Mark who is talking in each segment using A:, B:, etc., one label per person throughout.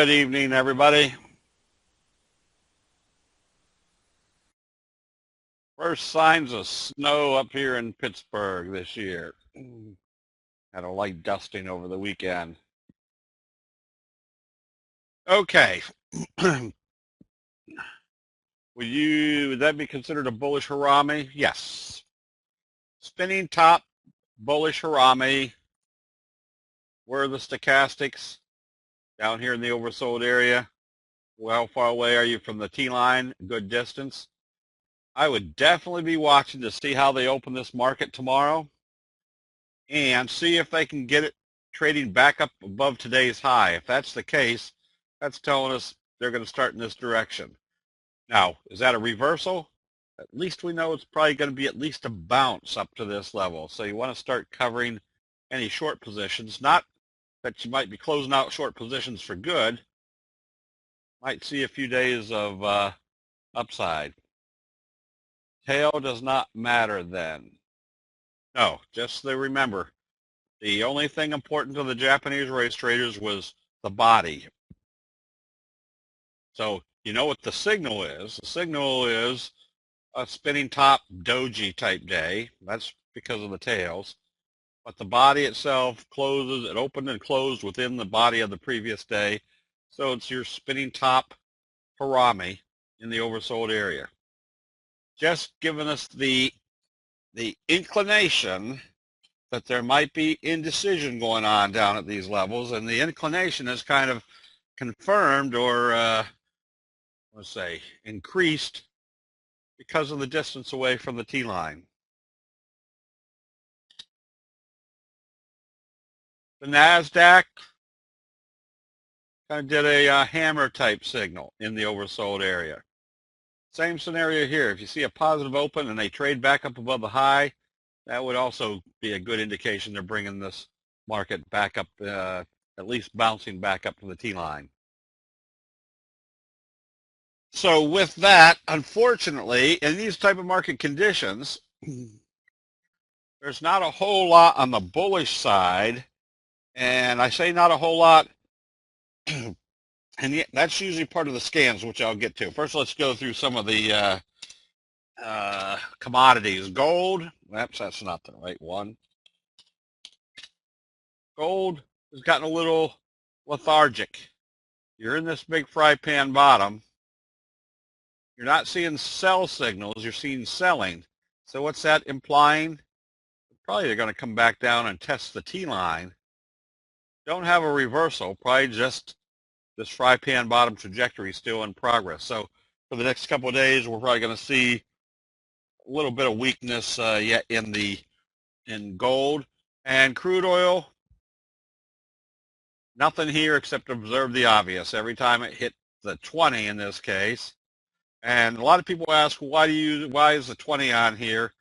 A: Good evening, everybody. First signs of snow up here in Pittsburgh this year. Had a light dusting over the weekend. Okay. Would that be considered a bullish harami? Yes. Spinning top, bullish harami. Where are the stochastics? Down here in the oversold area. Well, how far away are you from the T-line? Good distance. I would definitely be watching to see how they open this market tomorrow and see if they can get it trading back up above today's high. If that's the case, that's telling us they're going to start in this direction. Now, is that a reversal? At least we know it's probably going to be at least a bounce up to this level. So you want to start covering any short positions. Not that you might be closing out short positions for good. Might see a few days of upside. Tail does not matter then. No, just remember, the only thing important to the Japanese race traders was the body. So you know what the signal is. The signal is a spinning top doji type day. That's because of the tails. But the body itself closes, it opened and closed within the body of the previous day. So it's your spinning top harami in the oversold area. Just giving us the inclination that there might be indecision going on down at these levels, and the inclination is kind of confirmed or let's say increased because of the distance away from the T-line. The NASDAQ kind of did a hammer type signal in the oversold area. Same scenario here. If you see a positive open and they trade back up above the high, that would also be a good indication they're bringing this market back up, at least bouncing back up to the T-line. So with that, unfortunately, in these type of market conditions, there's not a whole lot on the bullish side. And I say not a whole lot, and that's usually part of the scans, which I'll get to. First, let's go through some of the commodities. Gold, that's not the right one. Gold has gotten a little lethargic. You're in this big fry pan bottom. You're not seeing sell signals, you're seeing selling. So what's that implying? Probably they're going to come back down and test the T-line. Don't have a reversal, probably just this fry pan bottom trajectory still in progress. So for the next couple of days, we're probably going to see a little bit of weakness yet in gold. And crude oil, nothing here except observe the obvious. Every time it hit the 20 in this case, and a lot of people ask, why is the 20 on here?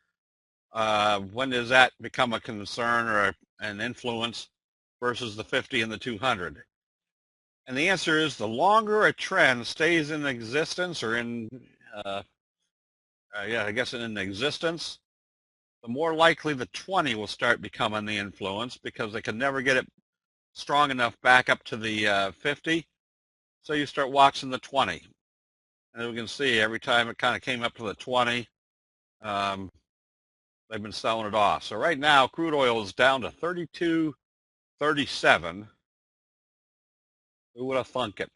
A: When does that become a concern or an influence versus the 50 and the 200? And the answer is the longer a trend stays in existence or I guess in existence, the more likely the 20 will start becoming the influence because they can never get it strong enough back up to the 50. So you start watching the 20. And we can see every time it kind of came up to the 20, they've been selling it off. So right now, crude oil is down to 32.37. Who would have thunk it?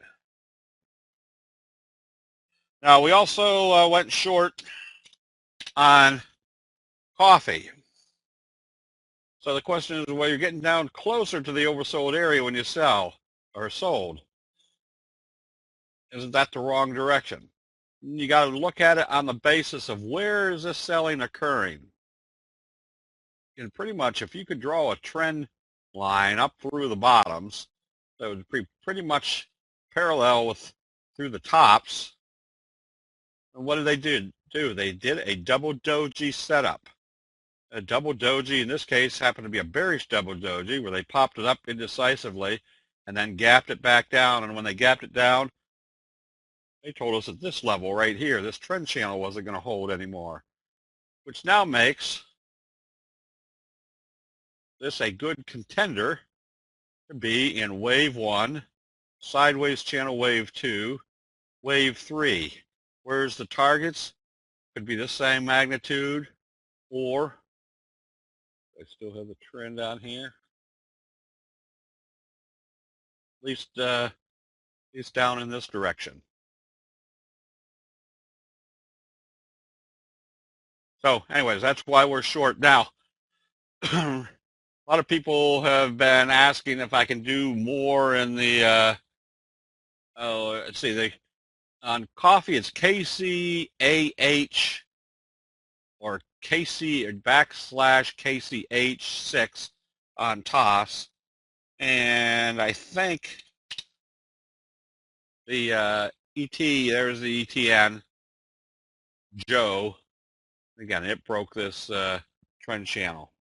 A: Now, we also went short on coffee. So the question is, well, you're getting down closer to the oversold area when you sell or sold. Isn't that the wrong direction? You got to look at it on the basis of where is this selling occurring? And pretty much if you could draw a trend line up through the bottoms, that would be pretty much parallel with through the tops. And what did they do? They did a double doji setup. A double doji, in this case, happened to be a bearish double doji where they popped it up indecisively and then gapped it back down. And when they gapped it down, they told us at this level right here, this trend channel wasn't going to hold anymore, which now makes this a good contender to be in wave one, sideways channel wave 2, wave 3. Where's the targets? Could be the same magnitude, or I still have the trend on here. At least down in this direction. So anyways, that's why we're short. Now, a lot of people have been asking if I can do more in the, let's see, on coffee it's KCAH or KC or /KCH6 on TOS. And I think the ET, there's the ETN, Joe. Again, it broke this trend channel.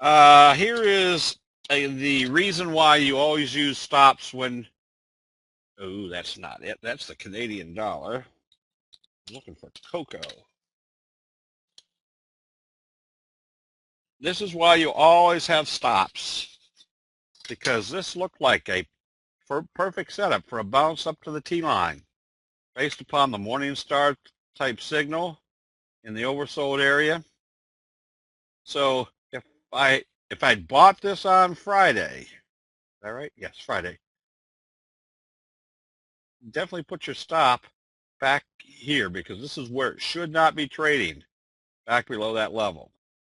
A: Here is the reason why you always use stops when, oh, that's not it. That's the Canadian dollar. I'm looking for cocoa. This is why you always have stops, because this looked like a perfect setup for a bounce up to the T-line based upon the Morningstar type signal in the oversold area. So if I'd bought this on Friday, is that right? Yes, Friday. Definitely put your stop back here, because this is where it should not be trading, back below that level.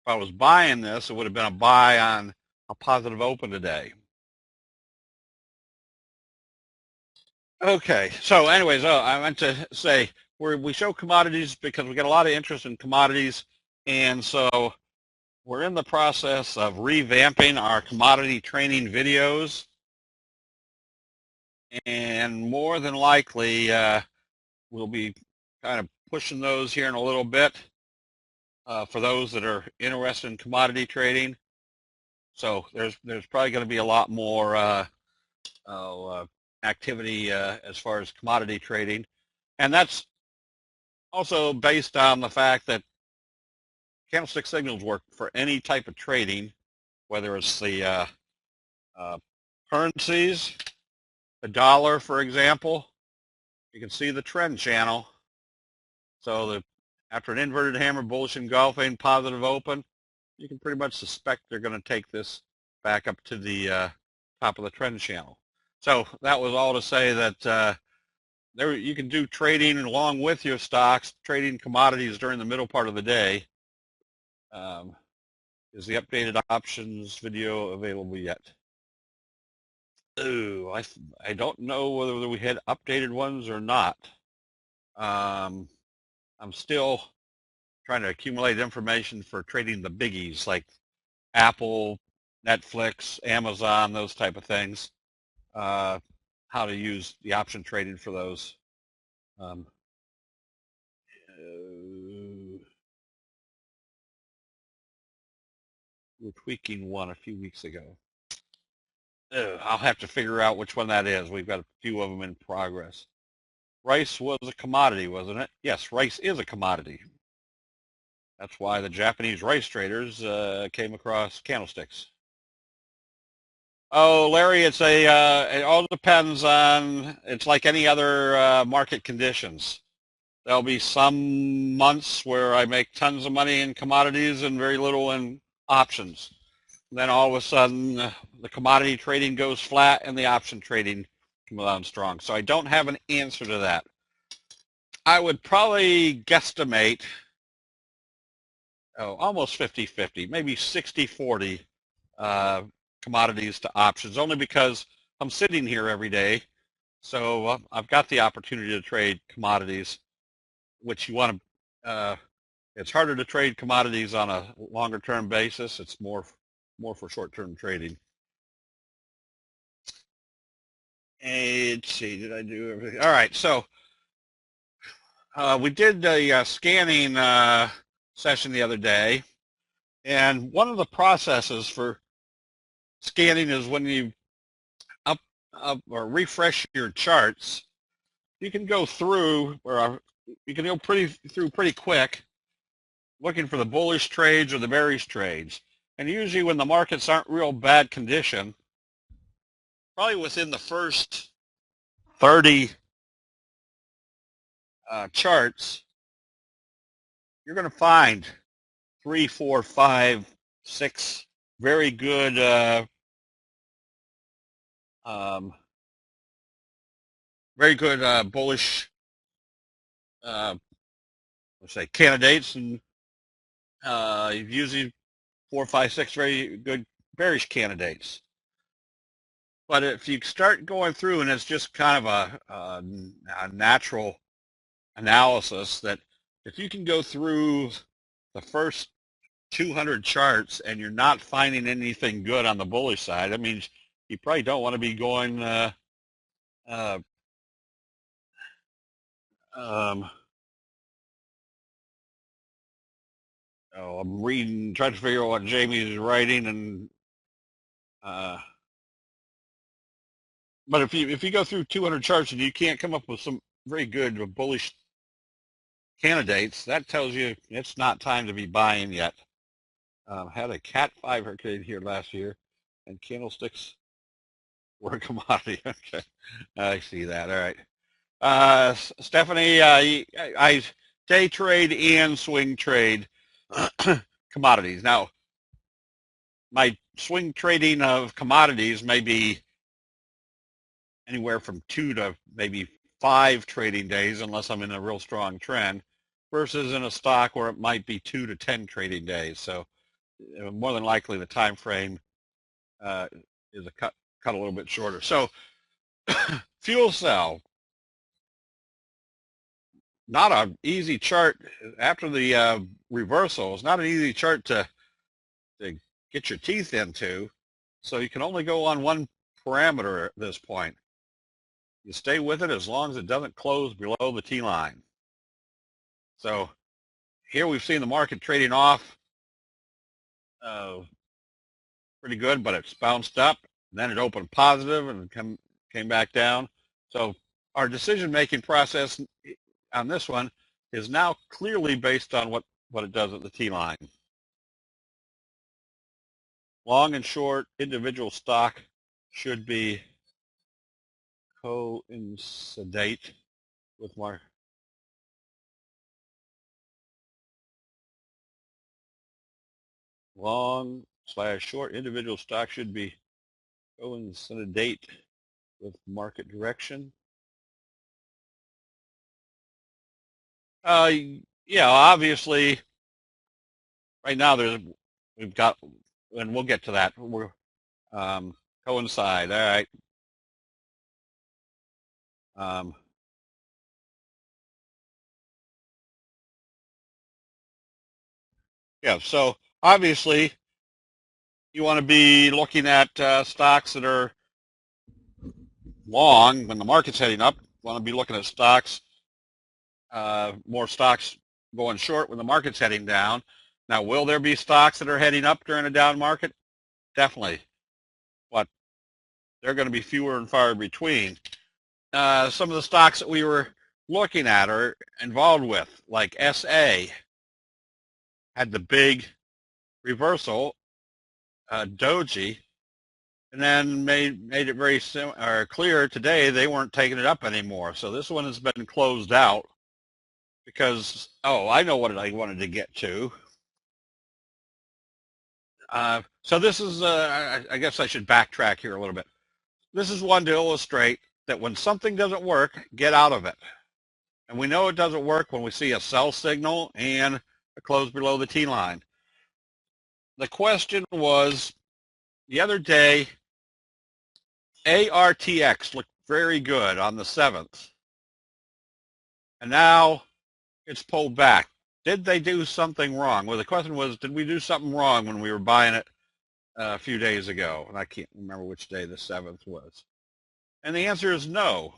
A: If I was buying this, it would have been a buy on a positive open today. Okay, so anyways, I meant to say we show commodities because we get a lot of interest in commodities, and so we're in the process of revamping our commodity training videos, and more than likely we'll be kind of pushing those here in a little bit for those that are interested in commodity trading. So there's probably going to be a lot more activity as far as commodity trading, and that's also based on the fact that candlestick signals work for any type of trading, whether it's the currencies, the dollar, for example. You can see the trend channel. So after an inverted hammer, bullish engulfing, positive open, you can pretty much suspect they're going to take this back up to the top of the trend channel. So that was all to say that you can do trading along with your stocks, trading commodities during the middle part of the day. Is the updated options video available yet? Oh, I don't know whether we had updated ones or not. I'm still trying to accumulate information for trading the biggies like Apple, Netflix, Amazon, those type of things. How to use the option trading for those. We were tweaking one a few weeks ago. I'll have to figure out which one that is. We've got a few of them in progress. Rice was a commodity, wasn't it? Yes, rice is a commodity. That's why the Japanese rice traders came across candlesticks. Oh, Larry, it all depends on, it's like any other market conditions. There'll be some months where I make tons of money in commodities and very little in options. Then all of a sudden, the commodity trading goes flat and the option trading comes on strong. So I don't have an answer to that. I would probably guesstimate, almost 50-50, maybe 60-40 commodities to options, only because I'm sitting here every day. So I've got the opportunity to trade commodities, which you want to, it's harder to trade commodities on a longer term basis. It's more for short-term trading. And let's see, did I do everything? All right, so we did a scanning session the other day, and one of the processes for scanning is when you up or refresh your charts, you can go through, or you can go through pretty quick, looking for the bullish trades or the bearish trades. And usually when the markets aren't real bad condition, probably within the first 30 charts, you're going to find 3, 4, 5, 6 very good bullish, let's say, candidates, and usually 4, 5, 6 very good bearish candidates. But if you start going through, and it's just kind of a natural analysis, that if you can go through the first 200 charts and you're not finding anything good on the bullish side, that means you probably don't want to be going I'm reading, trying to figure out what Jamie is writing, and but if you go through 200 charts and you can't come up with some very good bullish candidates, that tells you it's not time to be buying yet. Had a Cat 5 hurricane here last year, and candlesticks were a commodity. Okay, I see that. All right, Stephanie, I day trade and swing trade commodities. Now, my swing trading of commodities may be anywhere from 2 to maybe 5 trading days, unless I'm in a real strong trend, versus in a stock where it might be 2 to 10 trading days. So more than likely the time frame is cut a little bit shorter. So fuel cell, not an easy chart after the reversal. It's not an easy chart to get your teeth into. So you can only go on one parameter at this point. You stay with it as long as it doesn't close below the T line. So here we've seen the market trading off pretty good, but it's bounced up, and then it opened positive and came back down. So our decision-making process on this one is now clearly based on what it does at the T line. Long and short individual stock should be coincidate with my long/short individual stock should be coincidate with market direction. Yeah, obviously, right now we've got, and we'll get to that. We're coincide. All right. Yeah. So obviously, you want to be looking at stocks that are long when the market's heading up. You want to be looking at stocks, more stocks going short when the market's heading down. Now, will there be stocks that are heading up during a down market? Definitely, but they're going to be fewer and far between. Some of the stocks that we were looking at or involved with, like SA, had the big reversal, Doji, and then made it very clear today they weren't taking it up anymore. So this one has been closed out because, I know what I wanted to get to. So this is, I guess I should backtrack here a little bit. This is one to illustrate that when something doesn't work, get out of it. And we know it doesn't work when we see a sell signal and a close below the T line. The question was, the other day, ARTX looked very good on the 7th. And now it's pulled back. Did they do something wrong? Well, the question was, did we do something wrong when we were buying it a few days ago? And I can't remember which day the 7th was. And the answer is no.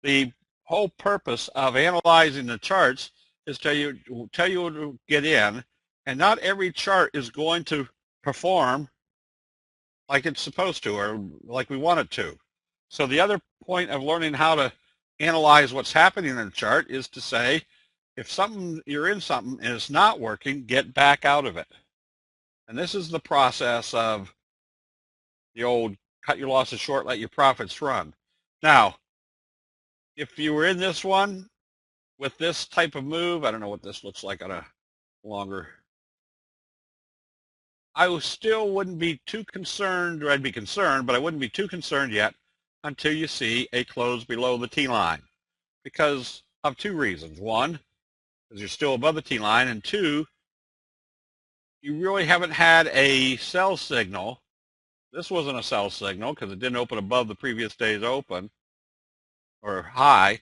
A: The whole purpose of analyzing the charts is tell you to get in, and not every chart is going to perform like it's supposed to or like we want it to. So the other point of learning how to analyze what's happening in the chart is to say, if you're in something and it's not working, get back out of it. And this is the process of the old cut your losses short, let your profits run. Now, if you were in this one with this type of move, I don't know what this looks like on a longer. I still wouldn't be too concerned, or I'd be concerned, but I wouldn't be too concerned yet until you see a close below the T-line because of two reasons. One, because you're still above the T-line, and two, you really haven't had a sell signal. This wasn't a sell signal because it didn't open above the previous day's open or high,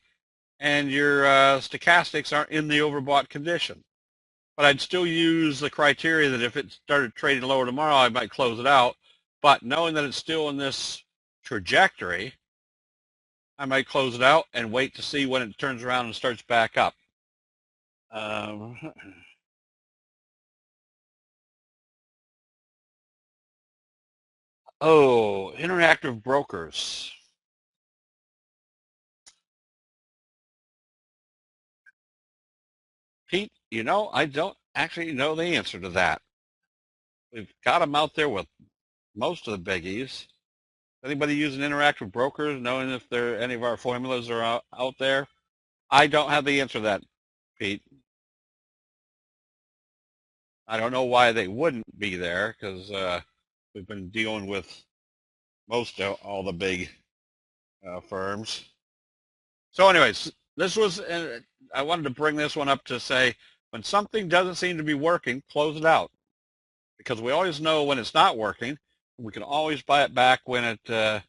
A: and your stochastics aren't in the overbought condition. But I'd still use the criteria that if it started trading lower tomorrow, I might close it out. But knowing that it's still in this trajectory, I might close it out and wait to see when it turns around and starts back up. Oh, Interactive Brokers. Pete, you know, I don't actually know the answer to that. We've got them out there with most of the biggies. Anybody using Interactive Brokers, knowing if any of our formulas are out there? I don't have the answer to that, Pete. I don't know why they wouldn't be there because we've been dealing with most of all the big firms. So anyways, this was, I wanted to bring this one up to say, when something doesn't seem to be working, close it out. Because we always know when it's not working. We can always buy it back when it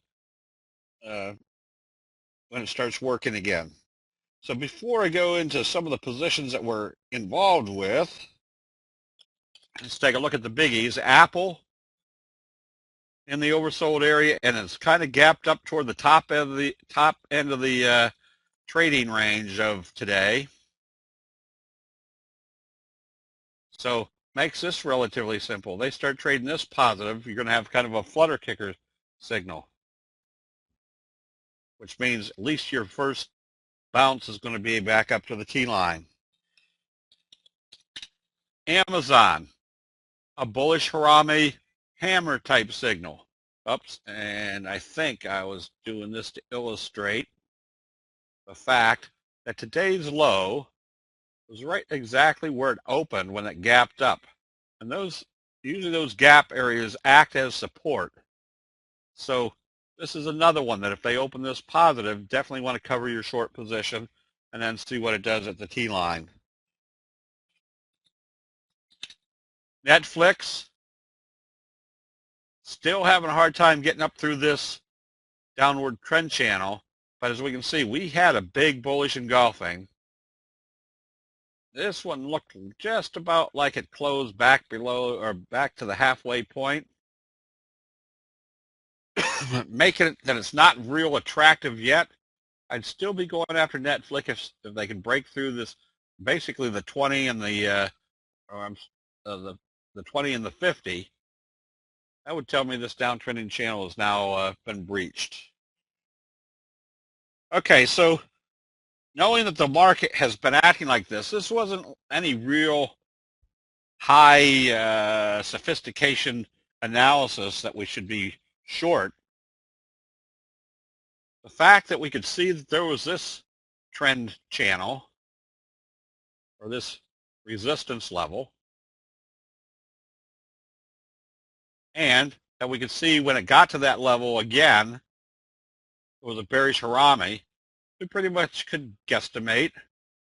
A: starts working again. So before I go into some of the positions that we're involved with, let's take a look at the biggies. Apple in the oversold area, and it's kind of gapped up toward the top end of the trading range of today. So makes this relatively simple. They start trading this positive, you're going to have kind of a flutter kicker signal, which means at least your first bounce is going to be back up to the T-line. Amazon, a bullish Harami hammer type signal. Oops, and I think I was doing this to illustrate the fact that today's low was right exactly where it opened when it gapped up. And usually those gap areas act as support. So this is another one that if they open this positive, definitely want to cover your short position and then see what it does at the T-line. Netflix, still having a hard time getting up through this downward trend channel. But as we can see, we had a big bullish engulfing. This one looked just about like it closed back below or back to the halfway point, making it that it's not real attractive yet. I'd still be going after Netflix if they can break through this, basically the 20 and the 20 and the 50. That would tell me this downtrending channel has now been breached. Okay, so knowing that the market has been acting like this wasn't any real high sophistication analysis that we should be short. The fact that we could see that there was this trend channel or this resistance level, and that we could see when it got to that level again, it was a bearish Harami, we pretty much could guesstimate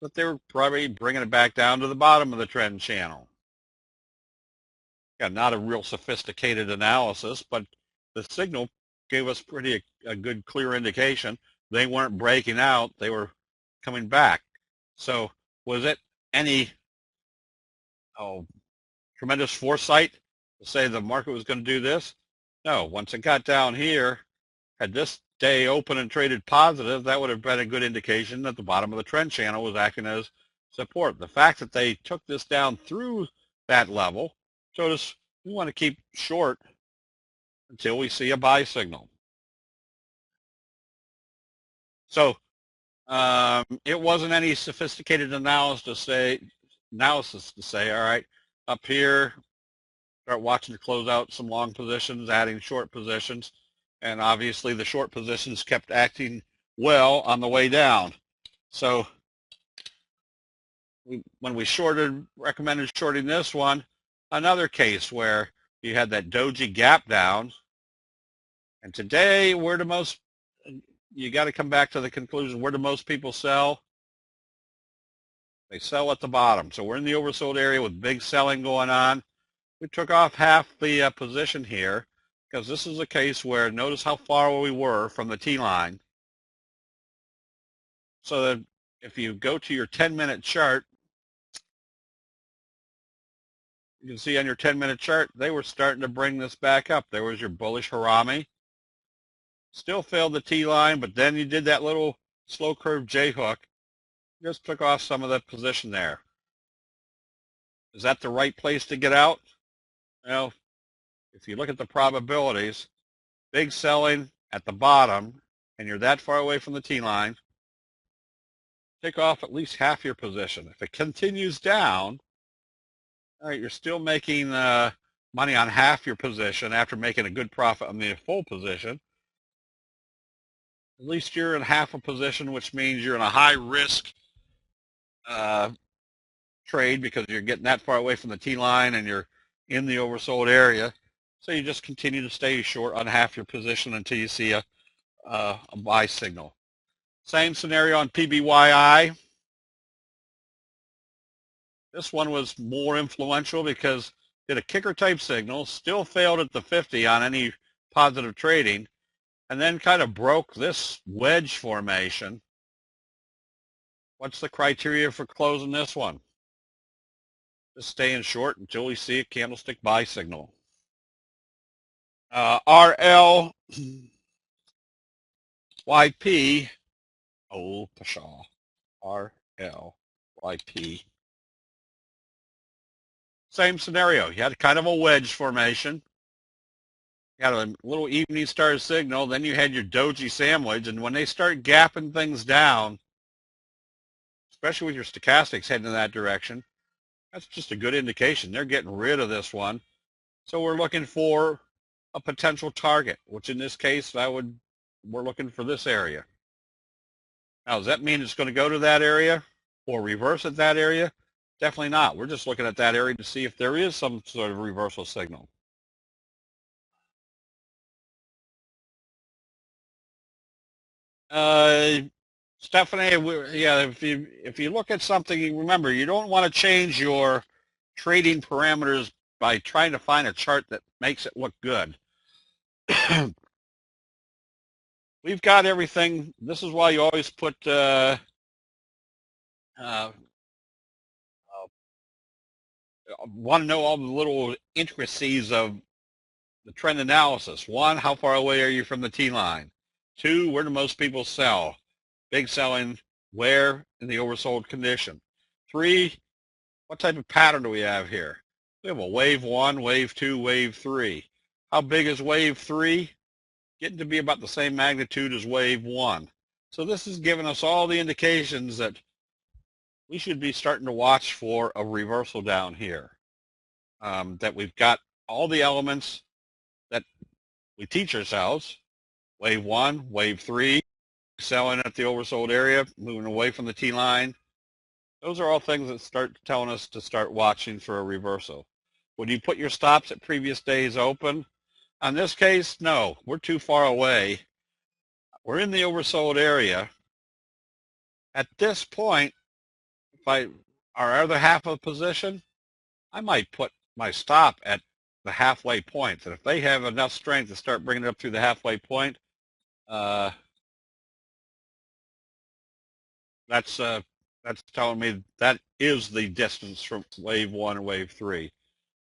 A: that they were probably bringing it back down to the bottom of the trend channel. Yeah, not a real sophisticated analysis, but the signal gave us a good clear indication they weren't breaking out, they were coming back. So was it any tremendous foresight to say the market was going to do this? No. Once it got down here, had this day open and traded positive, that would have been a good indication that the bottom of the trend channel was acting as support. The fact that they took this down through that level showed us we want to keep short until we see a buy signal. So it wasn't any sophisticated analysis to say, all right, up here, start watching to close out some long positions, adding short positions, and obviously the short positions kept acting well on the way down. So when we recommended shorting this one, another case where you had that doji gap down, and today you got to come back to the conclusion, where do most people sell? They sell at the bottom. So we're in the oversold area with big selling going on. We took off half the position here because this is a case where notice how far we were from the T-line. So that if you go to your 10-minute chart, you can see on your 10-minute chart, they were starting to bring this back up. There was your bullish Harami. Still failed the T-line, but then you did that little slow curve J-hook. Just took off some of the position there. Is that the right place to get out? Well, if you look at the probabilities, big selling at the bottom, and you're that far away from the T-line, take off at least half your position. If it continues down, all right, you're still making money on half your position after making a good profit on the full position. At least you're in half a position, which means you're in a high risk trade because you're getting that far away from the T-line and you're in the oversold area. So you just continue to stay short on half your position until you see a buy signal. Same scenario on PBYI. This one was more influential because it did a kicker type signal, still failed at the 50 on any positive trading, and then kind of broke this wedge formation. What's the criteria for closing this one? Just staying short until we see a candlestick buy signal. RLYP, oh, Pashaw, RLYP. Same scenario. You had kind of a wedge formation. You had a little evening star signal. Then you had your doji sandwich. And when they start gapping things down, especially with your stochastics heading in that direction, that's just a good indication. They're getting rid of this one. So we're looking for a potential target, which in this case, we're looking for this area. Now, does that mean it's going to go to that area or reverse at that area? Definitely not. We're just looking at that area to see if there is some sort of reversal signal. Stephanie, yeah, if you look at something, remember, you don't want to change your trading parameters by trying to find a chart that makes it look good. We've got everything. This is why you always put want to know all the little intricacies of the trend analysis. 1, how far away are you from the T-line? 2, where do most people sell? Big selling, where in the oversold condition? 3, what type of pattern do we have here? We have a wave 1, wave 2, wave 3. How big is wave 3? Getting to be about the same magnitude as wave 1. So this is giving us all the indications that we should be starting to watch for a reversal down here. That we've got all the elements that we teach ourselves. Wave 1, wave 3, selling at the oversold area, moving away from the T-line. Those are all things that start telling us to start watching for a reversal. Would you put your stops at previous days open? On this case, no. We're too far away. We're in the oversold area. At this point, if our other half of the position, I might put my stop at the halfway point. And if they have enough strength to start bringing it up through the halfway point, that's telling me that is the distance from wave 1 and wave 3.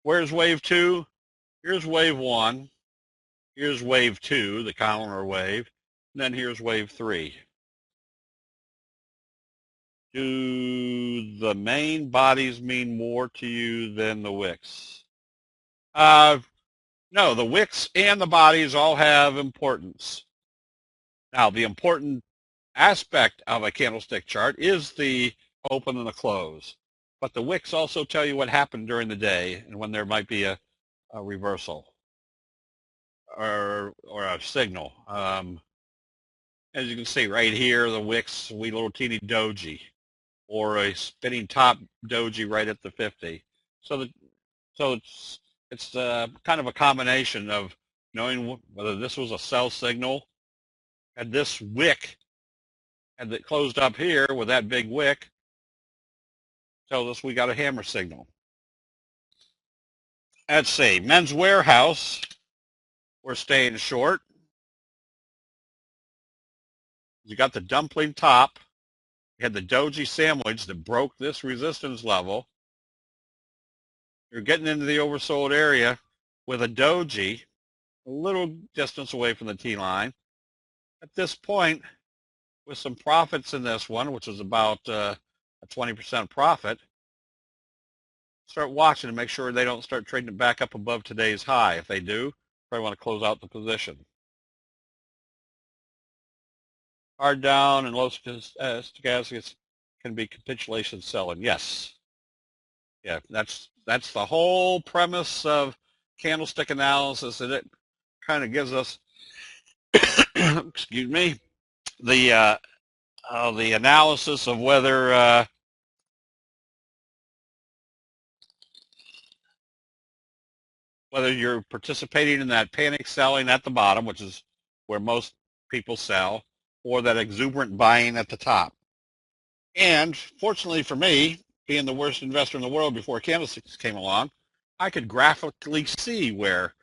A: Where's wave 2? Here's wave 1. Here's wave 2, the columnar wave. And then here's wave 3. Do the main bodies mean more to you than the wicks? No, the wicks and the bodies all have importance. Now, the important aspect of a candlestick chart is the open and the close. But the wicks also tell you what happened during the day and when there might be a reversal. or a signal. As you can see right here, the wicks, wee little teeny doji, or a spinning top doji right at the 50. So it's kind of a combination of knowing whether this was a sell signal, and this wick had it closed up here with that big wick, tells us we got a hammer signal. Let's see, Men's Warehouse, we're staying short. You got the dumpling top. You had the doji sandwich that broke this resistance level. You're getting into the oversold area with a doji a little distance away from the T-line. At this point, with some profits in this one, which is about a 20% profit, start watching and make sure they don't start trading it back up above today's high. If they do, probably want to close out the position. Hard down and low stochastics can be capitulation selling. Yes. Yeah, that's the whole premise of candlestick analysis, and it kind of gives us, excuse me, the analysis of whether whether you're participating in that panic selling at the bottom, which is where most people sell, or that exuberant buying at the top. And fortunately for me, being the worst investor in the world before candlesticks came along, I could graphically see where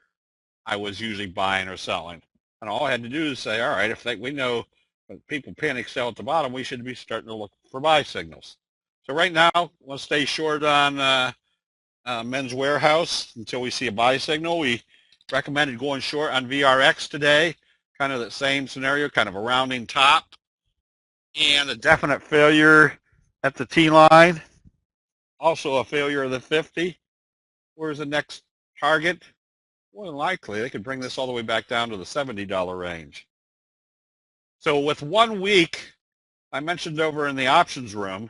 A: I was usually buying or selling. And all I had to do is say, all right, if we know when people panic sell at the bottom, we should be starting to look for buy signals. So right now, we'll stay short on Men's Warehouse until we see a buy signal. We recommended going short on VRX today, kind of the same scenario, kind of a rounding top, and a definite failure at the T-line. Also a failure of the 50. Where's the next target? More than likely, they could bring this all the way back down to the $70 range. So with 1 week, I mentioned over in the options room,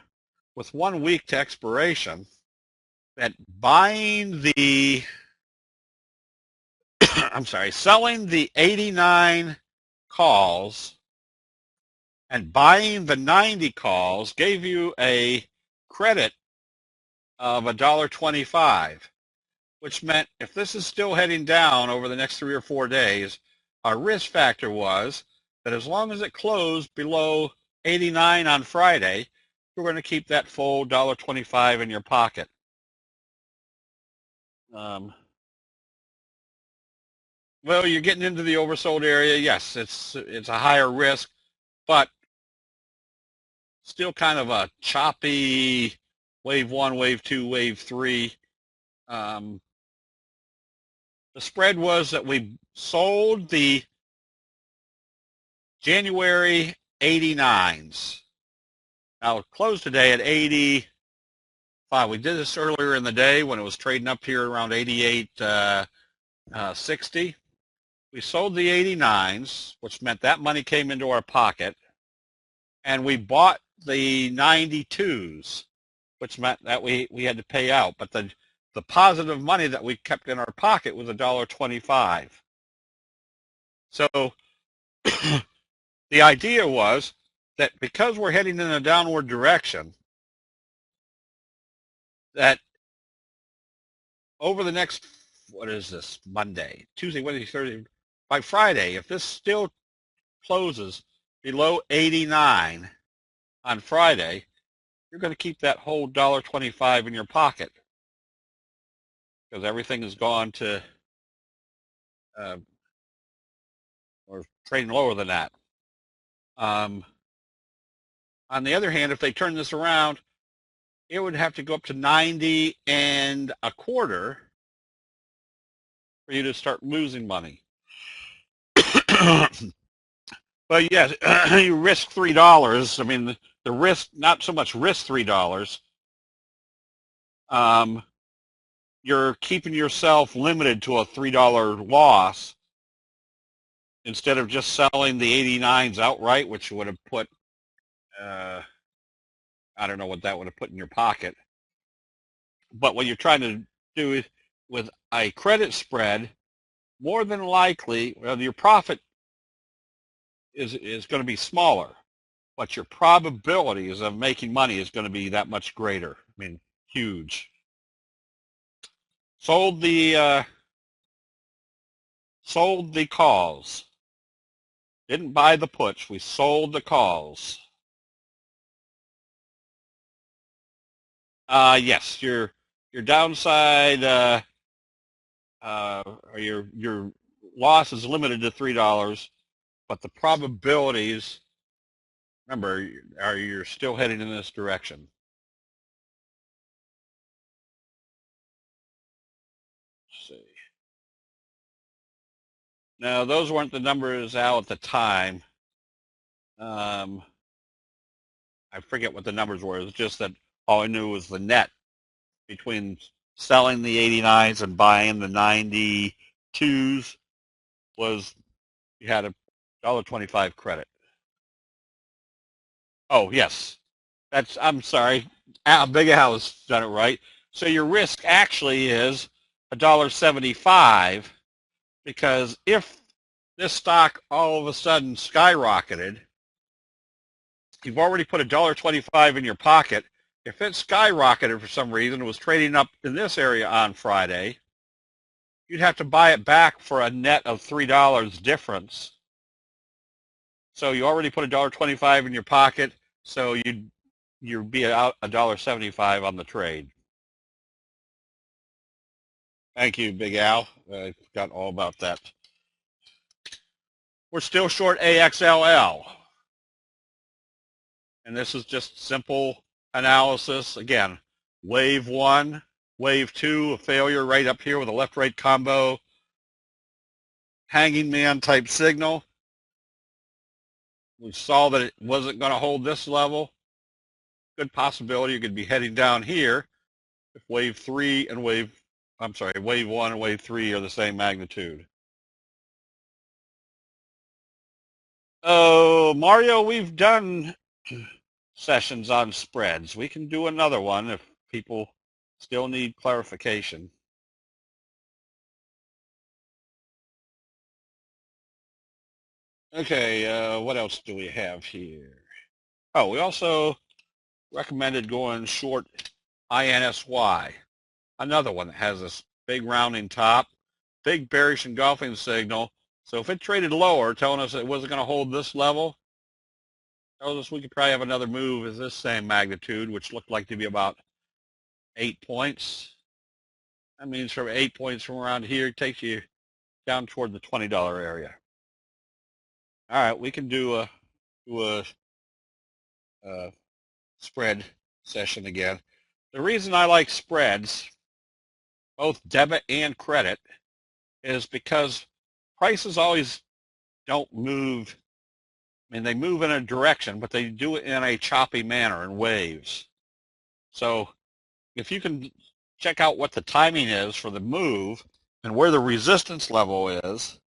A: with 1 week to expiration, that buying the, I'm sorry, selling the 89 calls and buying the 90 calls gave you a credit of $1.25, which meant if this is still heading down over the next 3 or 4 days, our risk factor was that as long as it closed below 89 on Friday, we're going to keep that full $1.25 in your pocket. Well, you're getting into the oversold area. Yes, it's a higher risk, but still kind of a choppy wave 1, wave 2, wave 3. The spread was that we sold the January 89s. Now, it closed today at 85. We did this earlier in the day when it was trading up here around 88.60. We sold the 89s, which meant that money came into our pocket, and we bought the 92s, which meant that we had to pay out. But the positive money that we kept in our pocket was $1.25. So the idea was that because we're heading in a downward direction, that over the next, what is this, Monday, Tuesday, Wednesday, Thursday, by Friday, if this still closes below 89 on Friday, you're going to keep that whole $1.25 in your pocket because everything has gone to or trading lower than that. On the other hand, if they turn this around, it would have to go up to 90 and a quarter for you to start losing money. But yes, you risk $3. I mean, the risk, not so much risk $3. You're keeping yourself limited to a $3 loss instead of just selling the 89s outright, which would have put, I don't know what that would have put in your pocket. But what you're trying to do is, with a credit spread, more than likely, well, your profit is going to be smaller, but your probabilities of making money is going to be that much greater. I mean, huge. Sold the calls. Didn't buy the puts. We sold the calls. Yes, your downside or your loss is limited to $3, but the probabilities, remember, you're still heading in this direction. Let's see. Now, those weren't the numbers out at the time. I forget what the numbers were. It was just that all I knew was the net between selling the 89s and buying the 92s was you had a $1.25 credit. Oh, yes. I'm sorry. Big Al's done it right. So your risk actually is $1.75 because if this stock all of a sudden skyrocketed, you've already put $1.25 in your pocket. If it skyrocketed for some reason, it was trading up in this area on Friday, you'd have to buy it back for a net of $3 difference. So you already put $1.25 in your pocket, so you'd be out $1.75 on the trade. Thank you, Big Al. I forgot all about that. We're still short AXLL. And this is just simple analysis. Again, wave one, wave two, a failure right up here with a left-right combo, hanging man type signal. We saw that it wasn't going to hold this level. Good possibility you could be heading down here if wave one and wave three are the same magnitude. Oh, Mario, we've done sessions on spreads. We can do another one if people still need clarification. Okay, what else do we have here? Oh, we also recommended going short INSY, another one that has this big rounding top, big bearish engulfing signal. So if it traded lower, telling us it wasn't going to hold this level, tells us we could probably have another move as this same magnitude, which looked like to be about 8 points. That means from 8 points from around here, it takes you down toward the $20 area. All right, we can do a spread session again. The reason I like spreads, both debit and credit, is because prices always don't move. I mean, they move in a direction, but they do it in a choppy manner in waves. So if you can check out what the timing is for the move and where the resistance level is,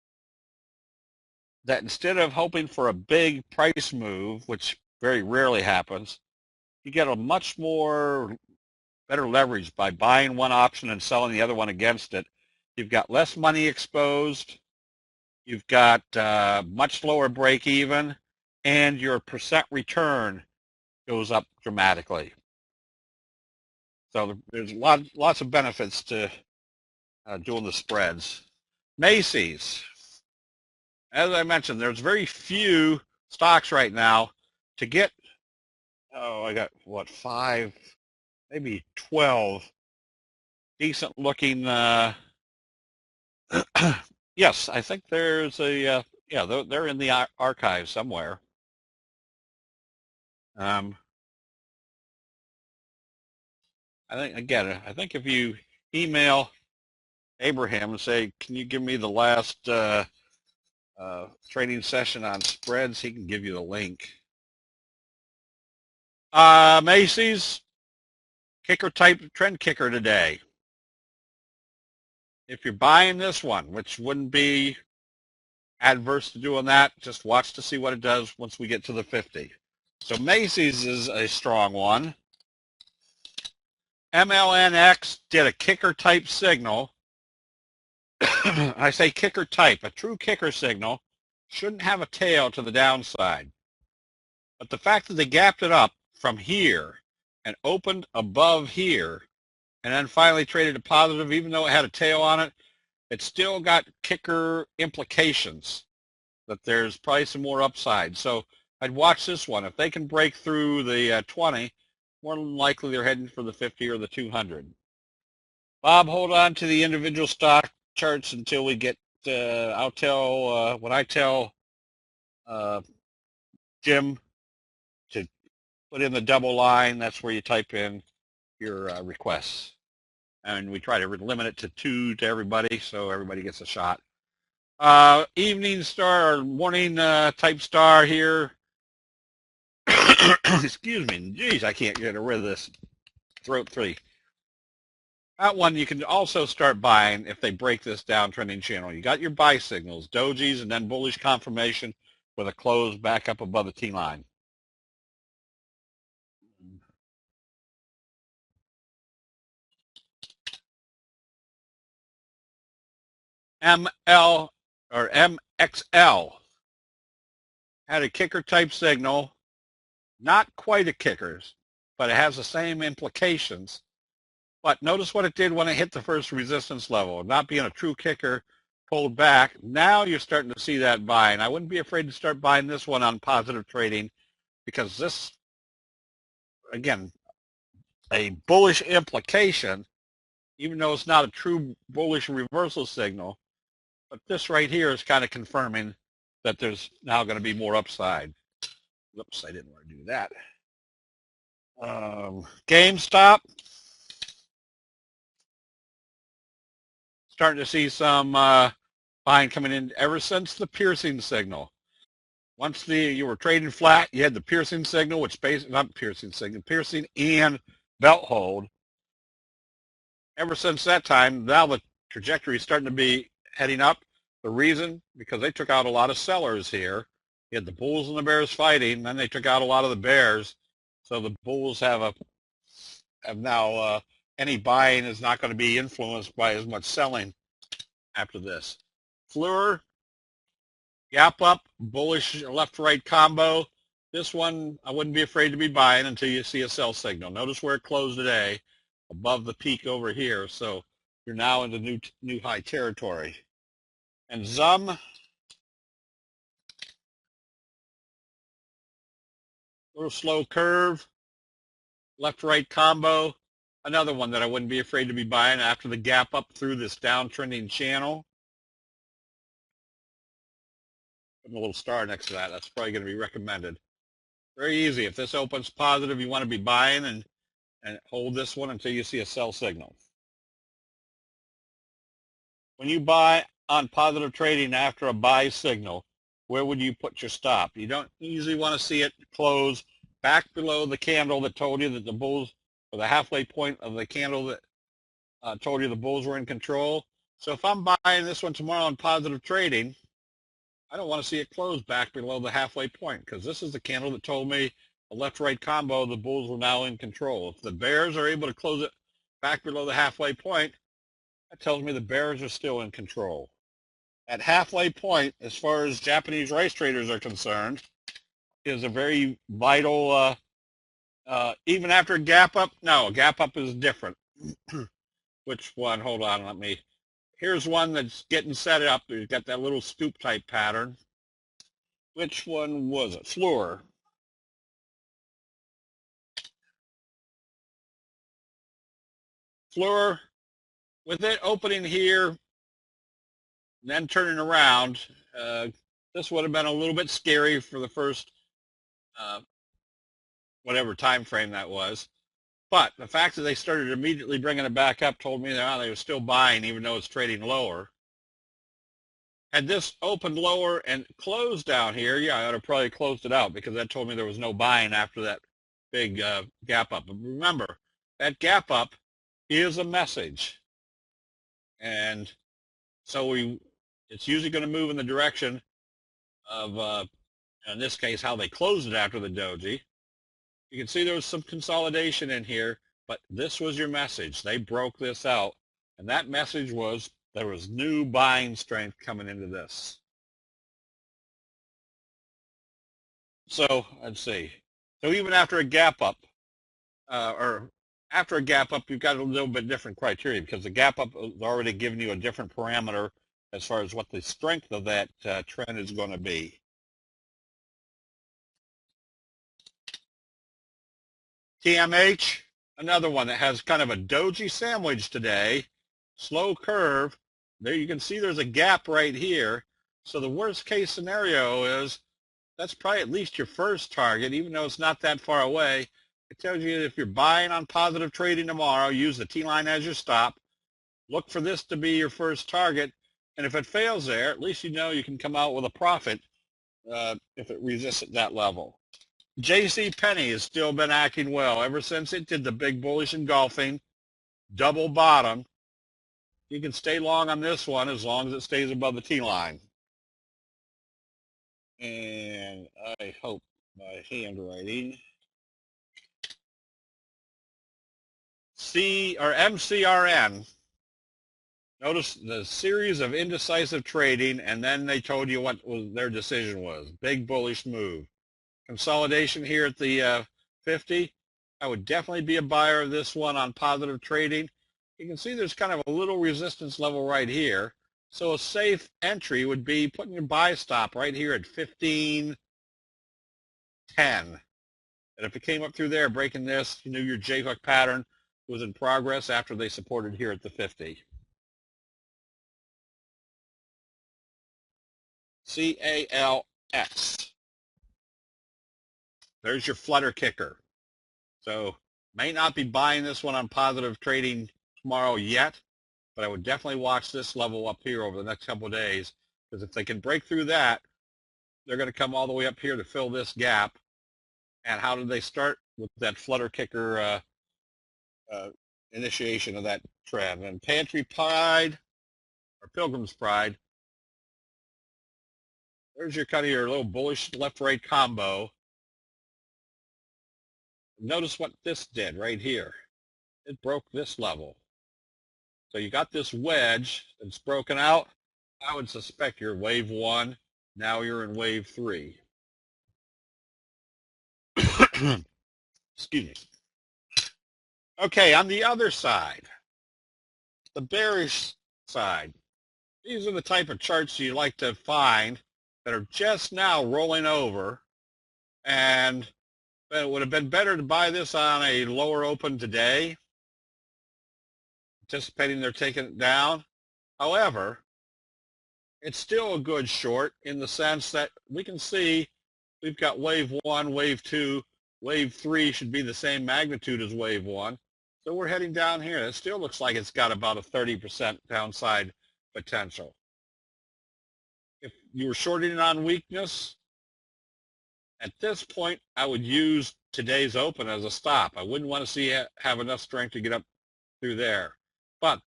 A: that instead of hoping for a big price move, which very rarely happens, you get a much more better leverage by buying one option and selling the other one against it. You've got less money exposed. You've got much lower break even, and your percent return goes up dramatically. So there's lots of benefits to doing the spreads. Macy's. As I mentioned, there's very few stocks right now to get, I got, 5, maybe 12 decent looking, yes, I think there's a, they're in the archive somewhere. I think if you email Abraham and say, can you give me the last trading session on spreads, he can give you the link. Macy's, kicker type trend kicker today. If you're buying this one, which wouldn't be adverse to doing that, just watch to see what it does once we get to the 50. So Macy's is a strong one. MLNX did a kicker type signal I say kicker type. A true kicker signal shouldn't have a tail to the downside. But the fact that they gapped it up from here and opened above here and then finally traded a positive, even though it had a tail on it, it still got kicker implications that there's probably some more upside. So I'd watch this one. If they can break through the 20, more than likely they're heading for the 50 or the 200. Bob, hold on to the individual stock charts until we get, I'll tell, when I tell Jim to put in the double line, that's where you type in your requests. And we try to limit it to 2 to everybody so everybody gets a shot. Evening star or morning type star here. Excuse me. Geez, I can't get rid of this throat three. That one you can also start buying if they break this downtrending channel. You got your buy signals, dojis, and then bullish confirmation with a close back up above the T line. ML or MXL had a kicker type signal, not quite a kicker's, but it has the same implications. But notice what it did when it hit the first resistance level. Not being a true kicker, pulled back. Now you're starting to see that buying. I wouldn't be afraid to start buying this one on positive trading because this, again, a bullish implication, even though it's not a true bullish reversal signal, but this right here is kind of confirming that there's now going to be more upside. Whoops, I didn't want to do that. GameStop. Starting to see some buying coming in ever since the piercing signal. Once you were trading flat, you had the piercing signal, which basically not piercing signal, piercing and belt hold. Ever since that time, now the trajectory is starting to be heading up. The reason, because they took out a lot of sellers here. You had the bulls and the bears fighting, then they took out a lot of the bears. So the bulls have now any buying is not going to be influenced by as much selling after this. Fluor, gap up, bullish left-right combo. This one, I wouldn't be afraid to be buying until you see a sell signal. Notice where it closed today, above the peak over here. So you're now into new high territory. And ZUM, little slow curve, left-right combo. Another one that I wouldn't be afraid to be buying after the gap up through this downtrending channel. Put a little star next to that. That's probably going to be recommended. Very easy. If this opens positive, you want to be buying and hold this one until you see a sell signal. When you buy on positive trading after a buy signal, where would you put your stop? You don't usually want to see it close back below the candle that told you that the bulls, or the halfway point of the candle that told you the bulls were in control. So if I'm buying this one tomorrow on positive trading, I don't want to see it close back below the halfway point because this is the candle that told me a left-right combo, the bulls were now in control. If the bears are able to close it back below the halfway point, that tells me the bears are still in control. At halfway point, as far as Japanese rice traders are concerned, is a very vital, even after a gap up, no, a gap up is different. Which one? Hold on, here's one that's getting set up. We've got that little scoop type pattern. Which one was it? Fluor. Fluor, with it opening here and then turning around, this would have been a little bit scary for the first whatever time frame that was. But the fact that they started immediately bringing it back up told me that they were still buying even though it's trading lower. Had this opened lower and closed down here, yeah, I would have probably closed it out because that told me there was no buying after that big gap up. But remember, that gap up is a message. And so it's usually going to move in the direction of, in this case, how they closed it after the doji. You can see there was some consolidation in here, but this was your message. They broke this out, and that message was there was new buying strength coming into this. So let's see. So even after a gap up, or after a gap up, you've got a little bit different criteria because the gap up is already giving you a different parameter as far as what the strength of that trend is going to be. TMH, another one that has kind of a doji sandwich today, slow curve. There you can see there's a gap right here. So the worst case scenario is that's probably at least your first target, even though it's not that far away. It tells you if you're buying on positive trading tomorrow, use the T-line as your stop. Look for this to be your first target. And if it fails there, at least you know you can come out with a profit if it resists at that level. J.C. Penney has still been acting well ever since it did the big bullish engulfing, double bottom. You can stay long on this one as long as it stays above the T-line. And I hope my handwriting. MCRN. Notice the series of indecisive trading, and then they told you what their decision was. Big bullish move. Consolidation here at the 50. I would definitely be a buyer of this one on positive trading. You can see there's kind of a little resistance level right here. So a safe entry would be putting your buy stop right here at 15.10. And if it came up through there, breaking this, you knew your J-hook pattern was in progress after they supported here at the 50. CALX. There's your flutter kicker. So may not be buying this one on positive trading tomorrow yet, but I would definitely watch this level up here over the next couple of days, because if they can break through that, they're going to come all the way up here to fill this gap. And how did they start? With that flutter kicker initiation of that trend. And Pantry Pride, or Pilgrim's Pride, there's your kind of your little bullish left-right combo. Notice what this did right here. It broke this level. So you got this wedge that's broken out. I would suspect you're wave 1. Now you're in wave 3. Excuse me. Okay, on the other side, the bearish side, these are the type of charts you like to find that are just now rolling over, and it would have been better to buy this on a lower open today, anticipating they're taking it down. However, it's still a good short in the sense that we can see we've got wave 1, wave 2, wave 3 should be the same magnitude as wave 1. So we're heading down here. It still looks like it's got about a 30% downside potential. If you were shorting it on weakness, at this point, I would use today's open as a stop. I wouldn't want to see it have enough strength to get up through there. But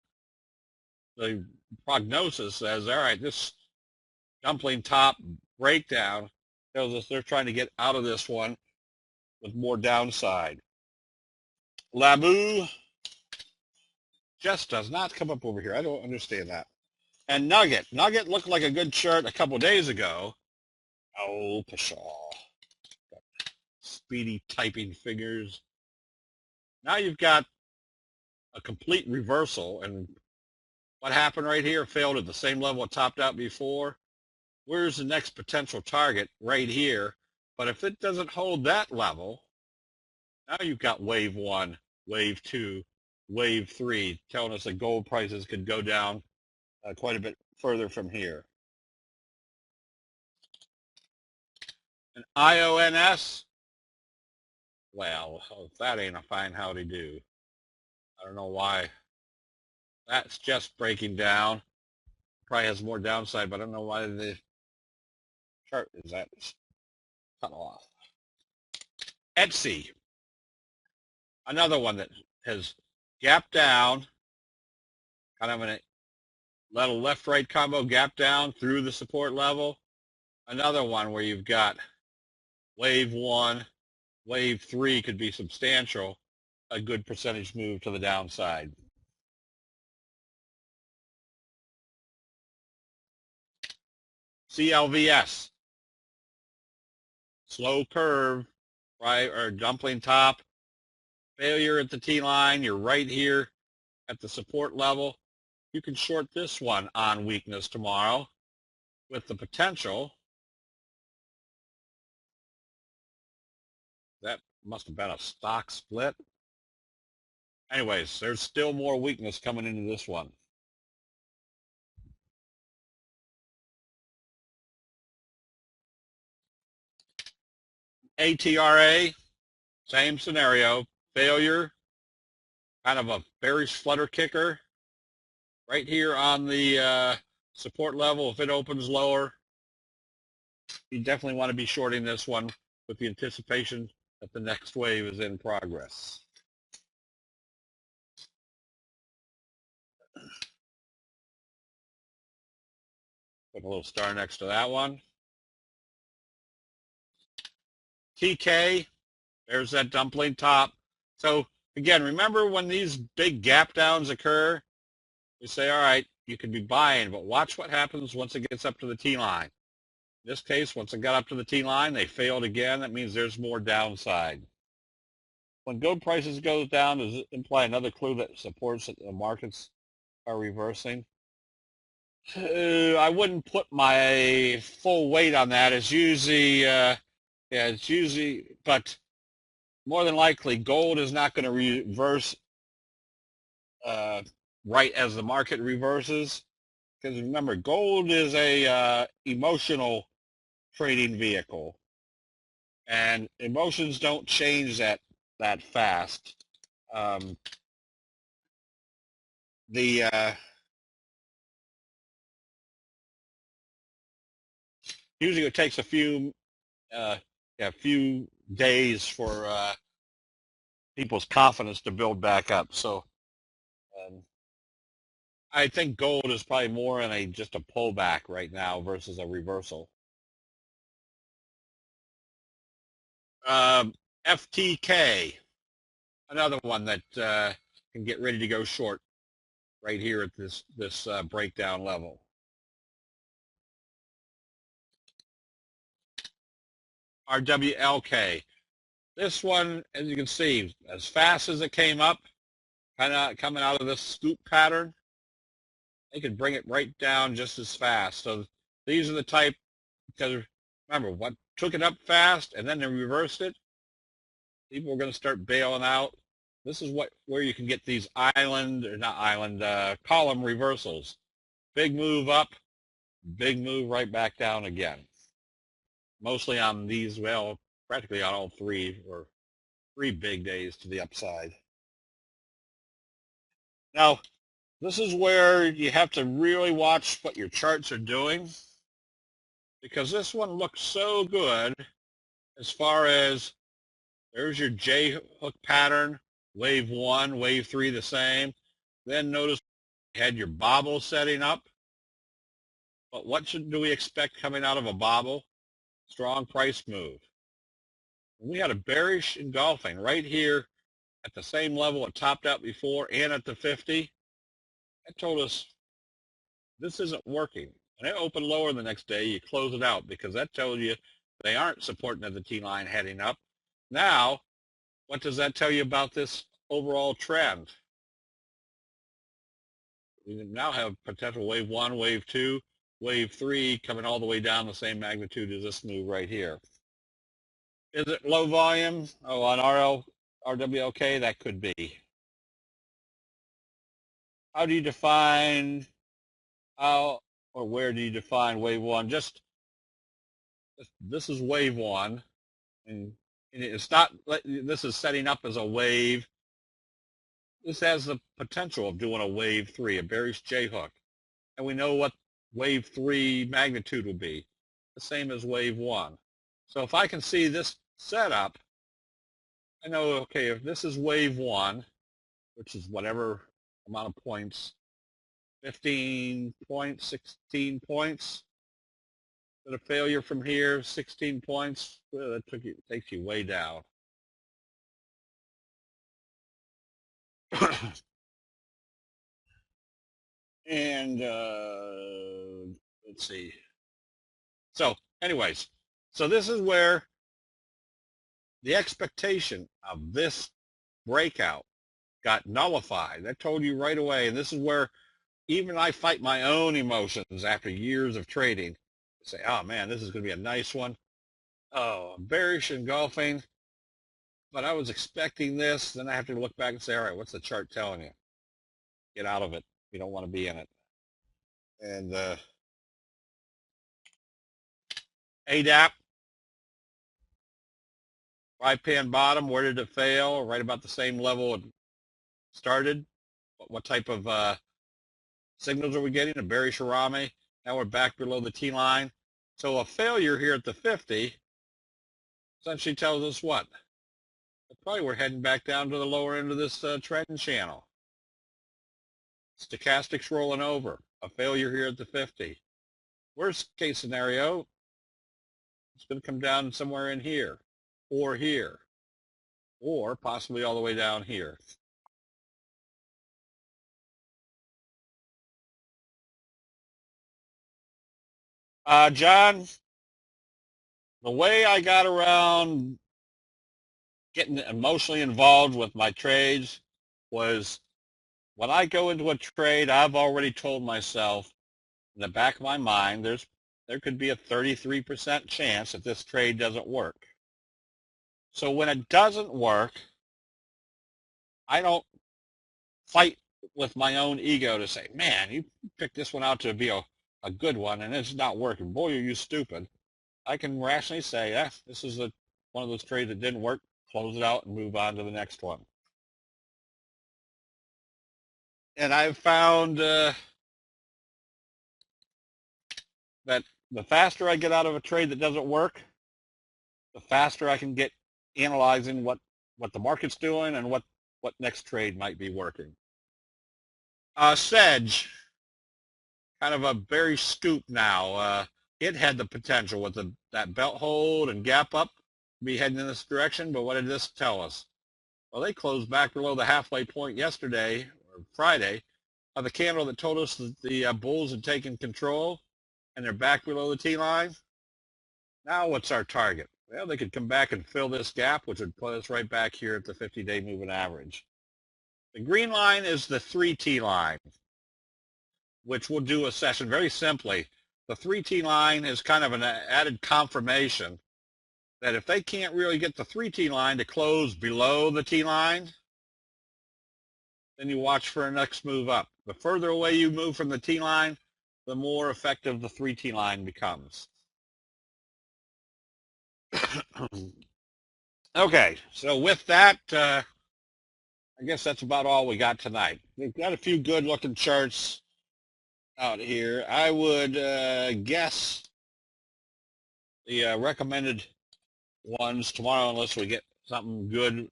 A: the prognosis says, all right, this dumpling top breakdown tells us they're trying to get out of this one with more downside. Labu just does not come up over here. I don't understand that. And Nugget. Nugget looked like a good chart a couple days ago. Oh, pshaw. Speedy typing fingers. Now you've got a complete reversal. And what happened right here? Failed at the same level it topped out before. Where's the next potential target? Right here. But if it doesn't hold that level, now you've got wave 1, wave 2, wave 3, telling us that gold prices could go down quite a bit further from here. And IONS, well, if that ain't a fine howdy do. I don't know why. That's just breaking down. Probably has more downside, but I don't know why the chart is that cut off. Etsy, another one that has gapped down, kind of a little left-right combo gap down through the support level. Another one where you've got wave 1, wave 3 could be substantial, a good percentage move to the downside. CLVS, slow curve, right, or dumpling top, failure at the T-line. You're right here at the support level. You can short this one on weakness tomorrow with the potential. That must have been a stock split. Anyways, there's still more weakness coming into this one. ATRA, same scenario, failure, kind of a bearish flutter kicker. Right here on the support level, if it opens lower, you definitely want to be shorting this one with the anticipation that the next wave is in progress. Put a little star next to that one. TK, there's that dumpling top. So again, remember when these big gap downs occur, you say, all right, you could be buying, but watch what happens once it gets up to the T-line. In this case, once it got up to the T-line, they failed again. That means there's more downside. When gold prices go down, does it imply another clue that supports that the markets are reversing? I wouldn't put my full weight on that. It's usually, but more than likely, gold is not going to reverse right as the market reverses. Because remember, gold is a emotional trading vehicle, and emotions don't change that fast. Usually it takes a few days for people's confidence to build back up. So I think gold is probably more in just a pullback right now versus a reversal. FTK, another one that can get ready to go short right here at this breakdown level. RWLK. This one, as you can see, as fast as it came up, kind of coming out of this scoop pattern, they could bring it right down just as fast. So these are the type, because remember, what took it up fast and then they reversed it, people are going to start bailing out. This is where you can get these column reversals. Big move up, big move right back down again. Mostly on these, well, practically on all three, or three big days to the upside. Now, this is where you have to really watch what your charts are doing, because this one looks so good as far as there's your J hook pattern, wave 1, wave 3 the same. Then notice you had your bobble setting up. But what do we expect coming out of a bobble? Strong price move. We had a bearish engulfing right here at the same level it topped out before and at the 50. That told us this isn't working. And it opened lower the next day, you close it out, because that tells you they aren't supporting at the T-line heading up. Now, what does that tell you about this overall trend? We now have potential wave 1, wave 2, wave 3 coming all the way down the same magnitude as this move right here. Is it low volume? Oh, on RWLK, that could be. How do you define, or where do you define wave 1? Just, this is wave 1, and it's not, this is setting up as a wave. This has the potential of doing a wave 3, a bearish J hook. And we know what wave 3 magnitude will be, the same as wave 1. So if I can see this setup, I know, okay, if this is wave 1, which is whatever amount of points, 15 points, 16 points, but a failure from here, 16 points, well, that takes you way down. And let's see. So anyways, so this is where the expectation of this breakout got nullified. I told you right away, and this is where even I fight my own emotions after years of trading. I say, oh man, this is going to be a nice one. Oh, I'm bearish engulfing, but I was expecting this. Then I have to look back and say, all right, what's the chart telling you? Get out of it. You don't want to be in it. And ADAP, right pan bottom, where did it fail? Right about the same level it started. What type of signals are we getting? A bearish Harami. Now we're back below the T line. So a failure here at the 50 essentially tells us what? Probably we're heading back down to the lower end of this trend channel. Stochastics rolling over. A failure here at the 50. Worst case scenario, it's going to come down somewhere in here, or possibly all the way down here. John, the way I got around getting emotionally involved with my trades was when I go into a trade, I've already told myself in the back of my mind, there could be a 33% chance that this trade doesn't work. So when it doesn't work, I don't fight with my own ego to say, man, you picked this one out to be a good one and it's not working. Boy, are you stupid. I can rationally say, this is one of those trades that didn't work, close it out and move on to the next one. And I've found that the faster I get out of a trade that doesn't work, the faster I can get analyzing what the market's doing and what next trade might be working. Sedge, kind of a bearish scoop now. It had the potential with that belt hold and gap up to be heading in this direction, but what did this tell us? Well, they closed back below the halfway point yesterday, or Friday, of the candle that told us that the bulls had taken control, and they're back below the T-line. Now what's our target? Well, they could come back and fill this gap, which would put us right back here at the 50-day moving average. The green line is the 3T line, which we'll do a session very simply. The 3T line is kind of an added confirmation that if they can't really get the 3T line to close below the T line, then you watch for a next move up. The further away you move from the T line, the more effective the 3T line becomes. Okay, so with that, I guess that's about all we got tonight. We've got a few good looking charts out here. I would guess the recommended ones tomorrow, unless we get something good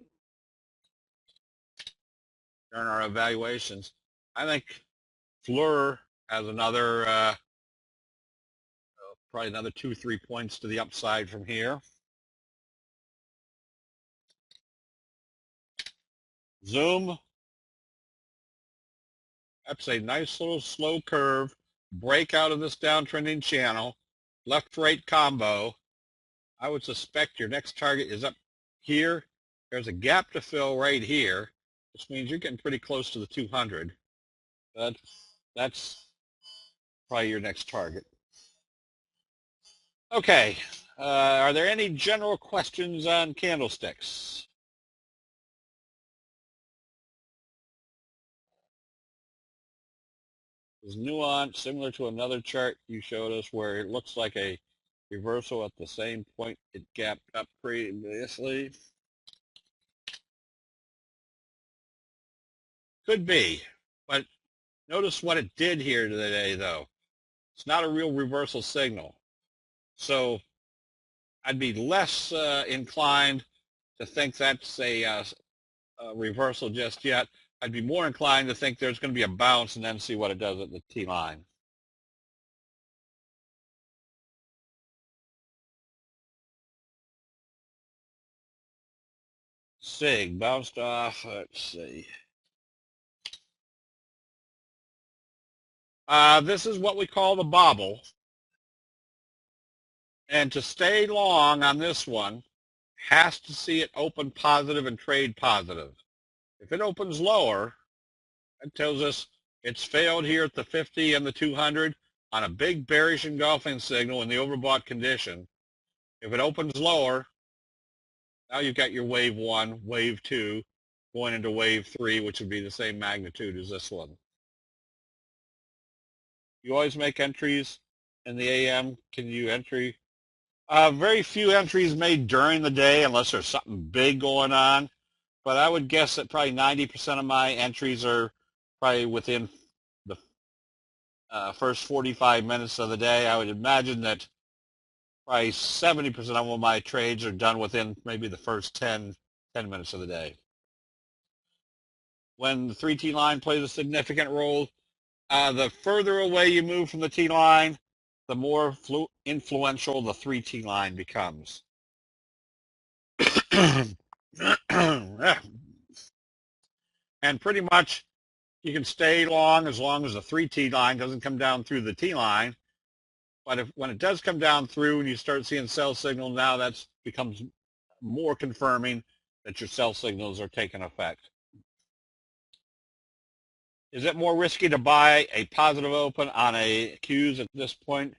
A: during our evaluations. I think Fleur has another, probably another 2-3 points to the upside from here. Zoom, that's a nice little slow curve, break out of this downtrending channel, left-right combo. I would suspect your next target is up here. There's a gap to fill right here, which means you're getting pretty close to the 200. That's probably your next target. Okay, are there any general questions on candlesticks? Is nuance similar to another chart you showed us where it looks like a reversal at the same point it gapped up previously? Could be, but notice what it did here today, though. It's not a real reversal signal. So I'd be less inclined to think that's a reversal just yet. I'd be more inclined to think there's going to be a bounce and then see what it does at the T line. SIG bounced off. Let's see. This is what we call the bobble. And to stay long on this one, has to see it open positive and trade positive. If it opens lower, it tells us it's failed here at the 50 and the 200 on a big bearish engulfing signal in the overbought condition. If it opens lower, now you've got your wave 1, wave 2, going into wave 3, which would be the same magnitude as this one. You always make entries in the AM. Can you entry? Very few entries made during the day unless there's something big going on. But I would guess that probably 90% of my entries are probably within the first 45 minutes of the day. I would imagine that probably 70% of all my trades are done within maybe the first 10 minutes of the day. When the 3T line plays a significant role, the further away you move from the T line, the more influential the 3T line becomes. And pretty much you can stay long as the 3T line doesn't come down through the T line. But when it does come down through and you start seeing sell signal, now that becomes more confirming that your sell signals are taking effect. Is it more risky to buy a positive open on a Qs at this point?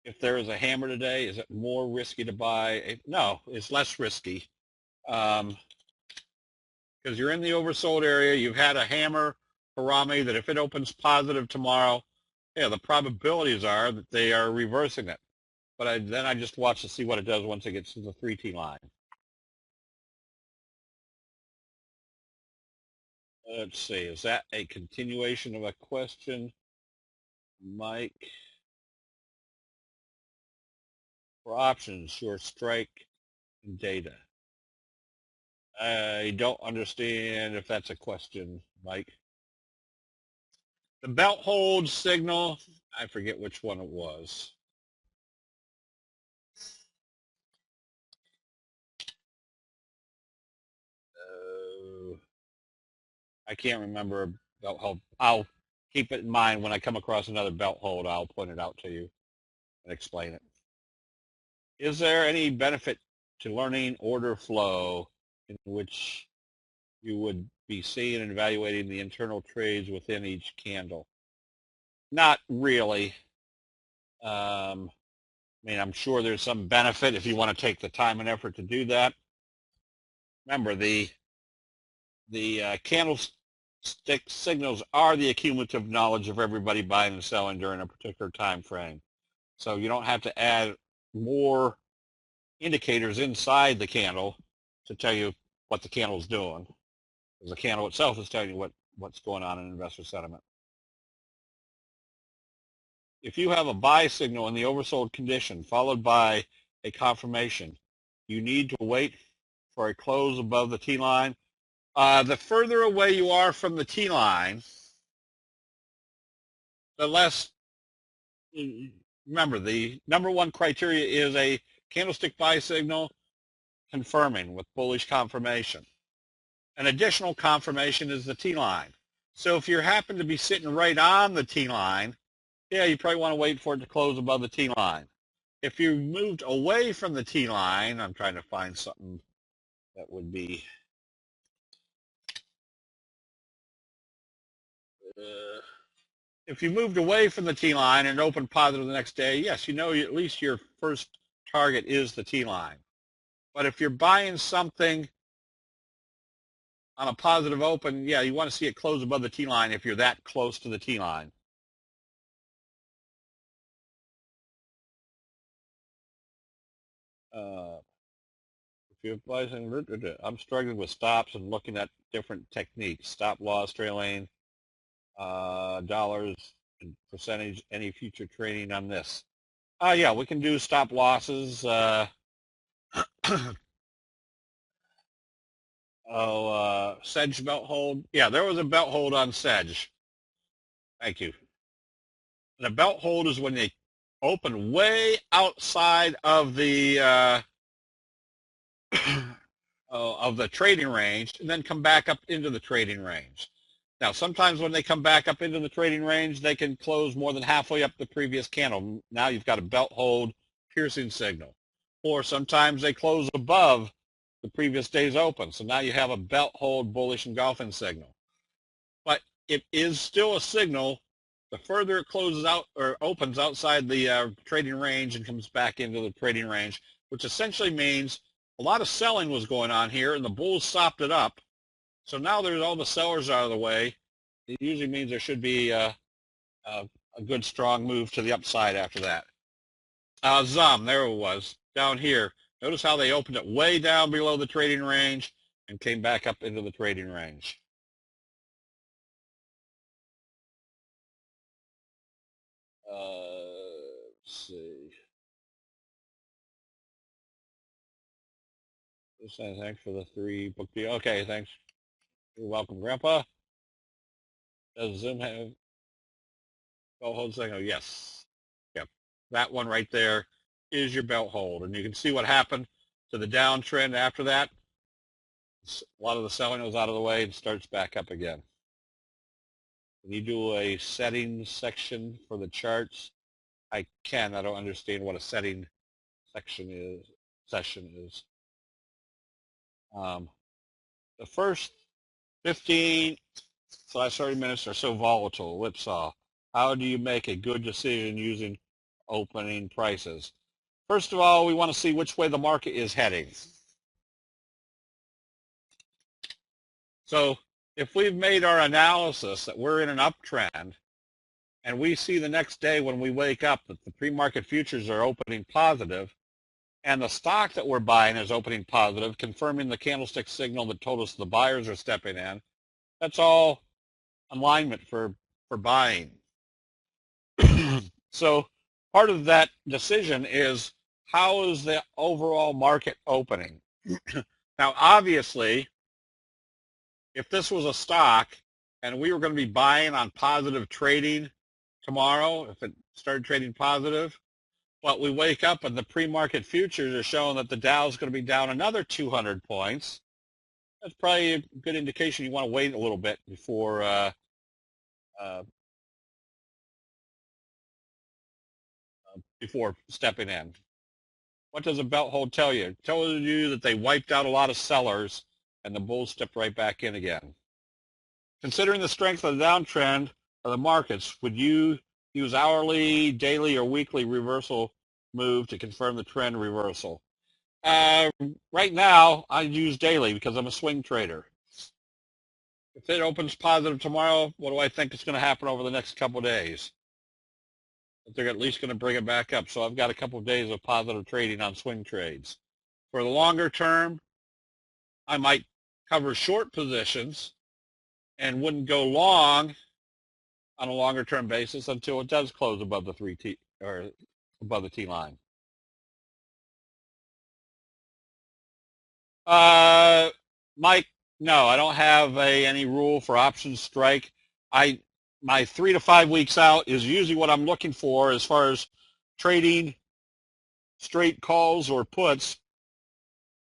A: If there is a hammer today, is it more risky to buy? No, it's less risky. Because you're in the oversold area, you've had a hammer Harami that if it opens positive tomorrow, yeah, the probabilities are that they are reversing it. But then I just watch to see what it does once it gets to the 3T line. Let's see, is that a continuation of a question, Mike? For options, short strike and data. I don't understand if that's a question, Mike. The belt hold signal, I forget which one it was. I can't remember belt hold. I'll keep it in mind when I come across another belt hold. I'll point it out to you and explain it. Is there any benefit to learning order flow in which you would be seeing and evaluating the internal trades within each candle? Not really. I mean, I'm sure there's some benefit if you want to take the time and effort to do that. Remember, the candlestick signals are the accumulative knowledge of everybody buying and selling during a particular time frame. So you don't have to add more indicators inside the candle to tell you what the candle is doing, because the candle itself is telling you what's going on in investor sentiment. If you have a buy signal in the oversold condition followed by a confirmation, you need to wait for a close above the T line. The further away you are from the T line, the less, remember, the number one criteria is a candlestick buy signal confirming with bullish confirmation. An additional confirmation is the T line. So if you happen to be sitting right on the T line, yeah, you probably want to wait for it to close above the T line. If you moved away from the T line, I'm trying to find something that would be if you moved away from the T line and opened positive the next day, yes, you know at least your first target is the T line. But if you're buying something on a positive open, yeah, you want to see it close above the T line if you're that close to the T line. I'm struggling with stops and looking at different techniques. Stop loss, trailing, dollars, and percentage, any future trading on this. Yeah, we can do stop losses. Sedge belt hold. Yeah, there was a belt hold on Sedge. Thank you. And a belt hold is when they open way outside of the trading range and then come back up into the trading range. Now, sometimes when they come back up into the trading range, they can close more than halfway up the previous candle. Now you've got a belt hold piercing signal. Or sometimes they close above the previous day's open. So now you have a belt hold bullish engulfing signal. But it is still a signal. The further it closes out or opens outside the trading range and comes back into the trading range, which essentially means a lot of selling was going on here and the bulls sopped it up. So now there's all the sellers out of the way. It usually means there should be a good strong move to the upside after that. ZUM, there it was, down here. Notice how they opened it way down below the trading range and came back up into the trading range. Let's see. Thanks for the 3 book deal. Okay, thanks. You're welcome, Grandpa. Does Zoom have belt hold signal? Yes. Yep. That one right there is your belt hold. And you can see what happened to the downtrend after that. A lot of the selling was out of the way and starts back up again. Can you do a settings section for the charts? I can. I don't understand what a setting section is. The first 15/30 minutes are so volatile, whipsaw. How do you make a good decision using opening prices? First of all, we want to see which way the market is heading. So if we've made our analysis that we're in an uptrend, and we see the next day when we wake up that the pre-market futures are opening positive, and the stock that we're buying is opening positive, confirming the candlestick signal that told us the buyers are stepping in, that's all alignment for buying. So part of that decision is, how is the overall market opening? Now, obviously, if this was a stock and we were going to be buying on positive trading tomorrow, if it started trading positive, but we wake up and the pre-market futures are showing that the Dow is going to be down another 200 points, that's probably a good indication you want to wait a little bit before before stepping in. What does a belt hold tell you? It tells you that they wiped out a lot of sellers and the bulls stepped right back in again. Considering the strength of the downtrend of the markets, would you use hourly, daily, or weekly reversal move to confirm the trend reversal? Right now, I use daily because I'm a swing trader. If it opens positive tomorrow, what do I think is going to happen over the next couple of days? They're at least going to bring it back up. So I've got a couple of days of positive trading on swing trades. For the longer term, I might cover short positions and wouldn't go long on a longer term basis until it does close above the 3T or above the T line. Mike, no, I don't have any rule for option strike. My 3 to 5 weeks out is usually what I'm looking for as far as trading straight calls or puts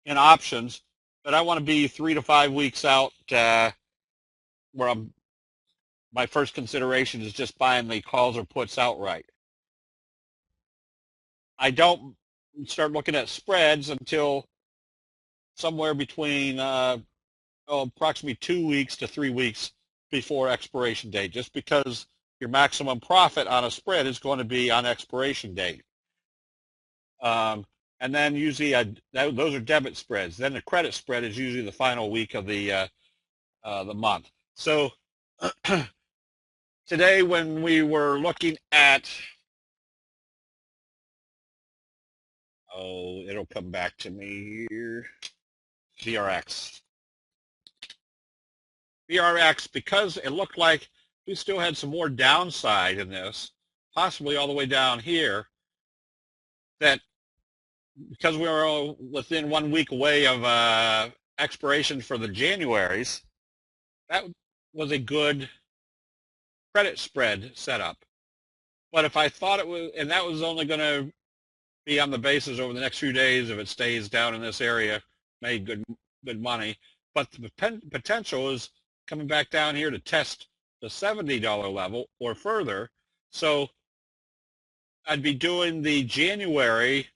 A: in options, but I want to be 3 to 5 weeks out where my first consideration is just buying the calls or puts outright. I don't start looking at spreads until somewhere between approximately 2 weeks to 3 weeks before expiration date, just because your maximum profit on a spread is going to be on expiration date. And then usually those are debit spreads. Then the credit spread is usually the final week of the month. So today when we were looking at, it'll come back to me here, VRX, because it looked like we still had some more downside in this, possibly all the way down here, that because we were within 1 week away of expiration for the Januaries, that was a good credit spread setup. But if I thought it was, and that was only going to be on the basis over the next few days, if it stays down in this area, made good money. But the potential is coming back down here to test the $70 level or further. So I'd be doing the January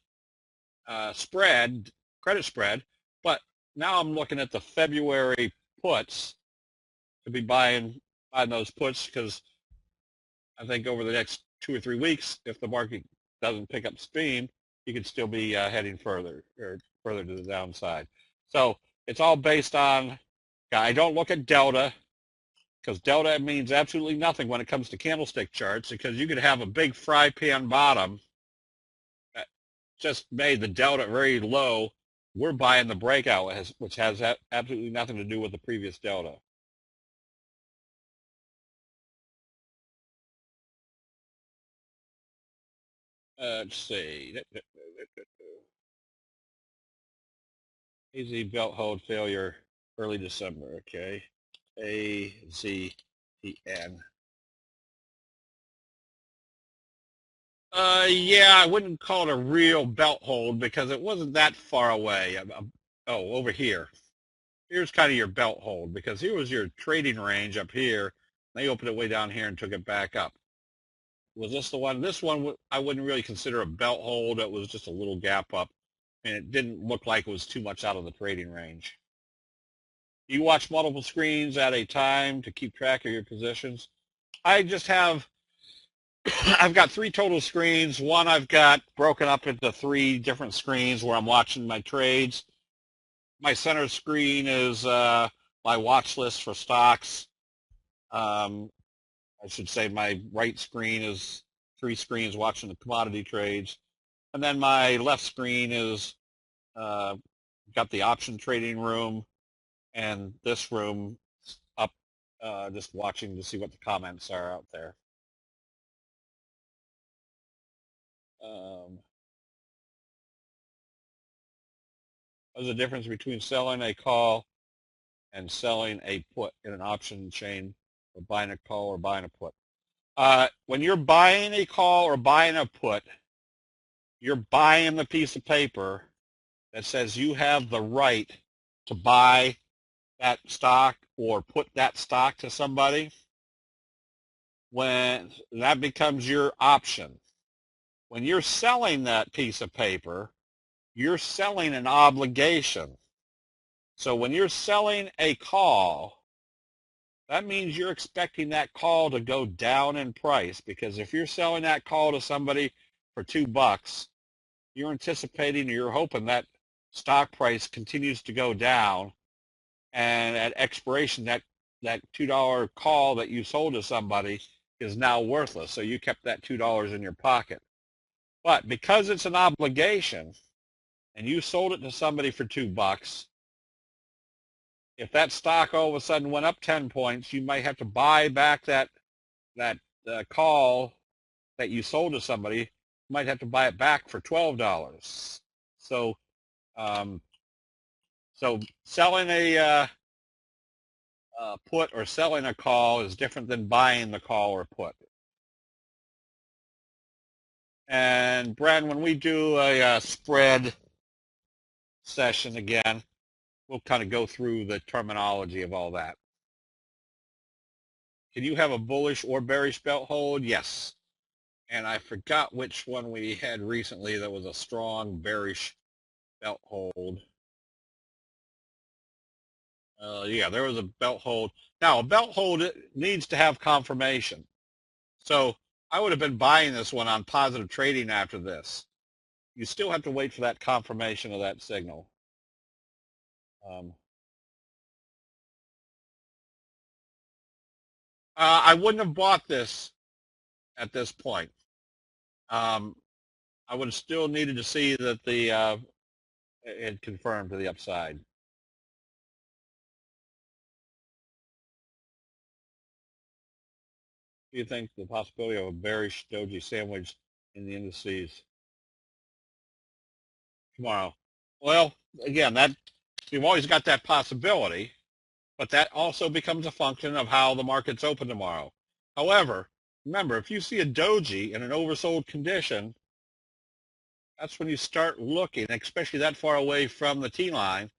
A: spread, credit spread, but now I'm looking at the February puts to be buying those puts because I think over the next 2 or 3 weeks, if the market doesn't pick up steam, you could still be heading further to the downside. So it's all based on, I don't look at delta because delta means absolutely nothing when it comes to candlestick charts because you could have a big fry pan bottom that just made the delta very low. We're buying the breakout, which has absolutely nothing to do with the previous delta. Let's see. AZ belt hold failure early December. Okay. AZTN. Yeah, I wouldn't call it a real belt hold because it wasn't that far away. Oh, over here. Here's kind of your belt hold because here was your trading range up here. They opened it way down here and took it back up. Was this the one? This one I wouldn't really consider a belt hold. It was just a little gap up, and it didn't look like it was too much out of the trading range. You watch multiple screens at a time to keep track of your positions. I just have, I've got 3 total screens. One I've got broken up into 3 different screens where I'm watching my trades. My center screen is my watch list for stocks. I should say my right screen is 3 screens watching the commodity trades. And then my left screen is got the option trading room and this room up just watching to see what the comments are out there. What's the difference between selling a call and selling a put in an option chain, or buying a call or buying a put? When you're buying a call or buying a put, you're buying the piece of paper that says you have the right to buy that stock or put that stock to somebody. When that becomes your option. When you're selling that piece of paper, you're selling an obligation. So when you're selling a call, that means you're expecting that call to go down in price, because if you're selling that call to somebody for $2, you're anticipating or you're hoping that stock price continues to go down, and at expiration that $2 call that you sold to somebody is now worthless. So you kept that $2 in your pocket. But because it's an obligation and you sold it to somebody for $2, if that stock all of a sudden went up 10 points, you might have to buy back that call that you sold to somebody. You might have to buy it back for $12. So so selling a put or selling a call is different than buying the call or put. And Brad, when we do a spread session again, we'll kind of go through the terminology of all that. Can you have a bullish or bearish belt hold? Yes. And I forgot which one we had recently that was a strong bearish belt hold. Yeah, there was a belt hold. Now, a belt hold needs to have confirmation. So I would have been buying this one on positive trading after this. You still have to wait for that confirmation of that signal. I wouldn't have bought this at this point. I would have still needed to see that the it confirmed to the upside. Do you think the possibility of a bearish doji sandwich in the indices tomorrow? Well, again, that you've always got that possibility, but that also becomes a function of how the market's open tomorrow. However, remember, if you see a doji in an oversold condition, that's when you start looking, especially that far away from the T line.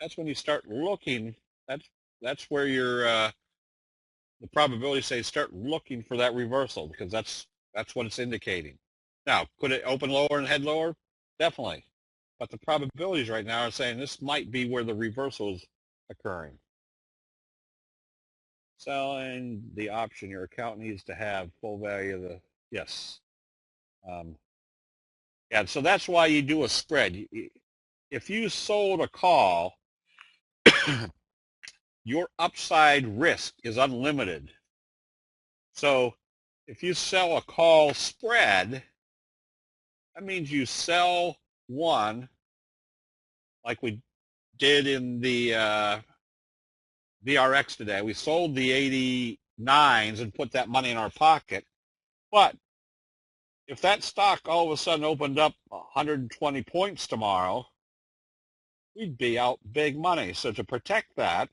A: That's when you start looking. That's where your the probability say start looking for that reversal, because that's what it's indicating. Now, could it open lower and head lower? Definitely. but the probabilities right now are saying this might be where the reversal is occurring. Selling the option, your account needs to have full value of the, yes. Yeah, so that's why you do a spread. If you sold a call, your upside risk is unlimited. So if you sell a call spread, that means you sell one, like we did in the VRX today. We sold the 89s and put that money in our pocket. But if that stock all of a sudden opened up 120 points tomorrow, we'd be out big money. So to protect that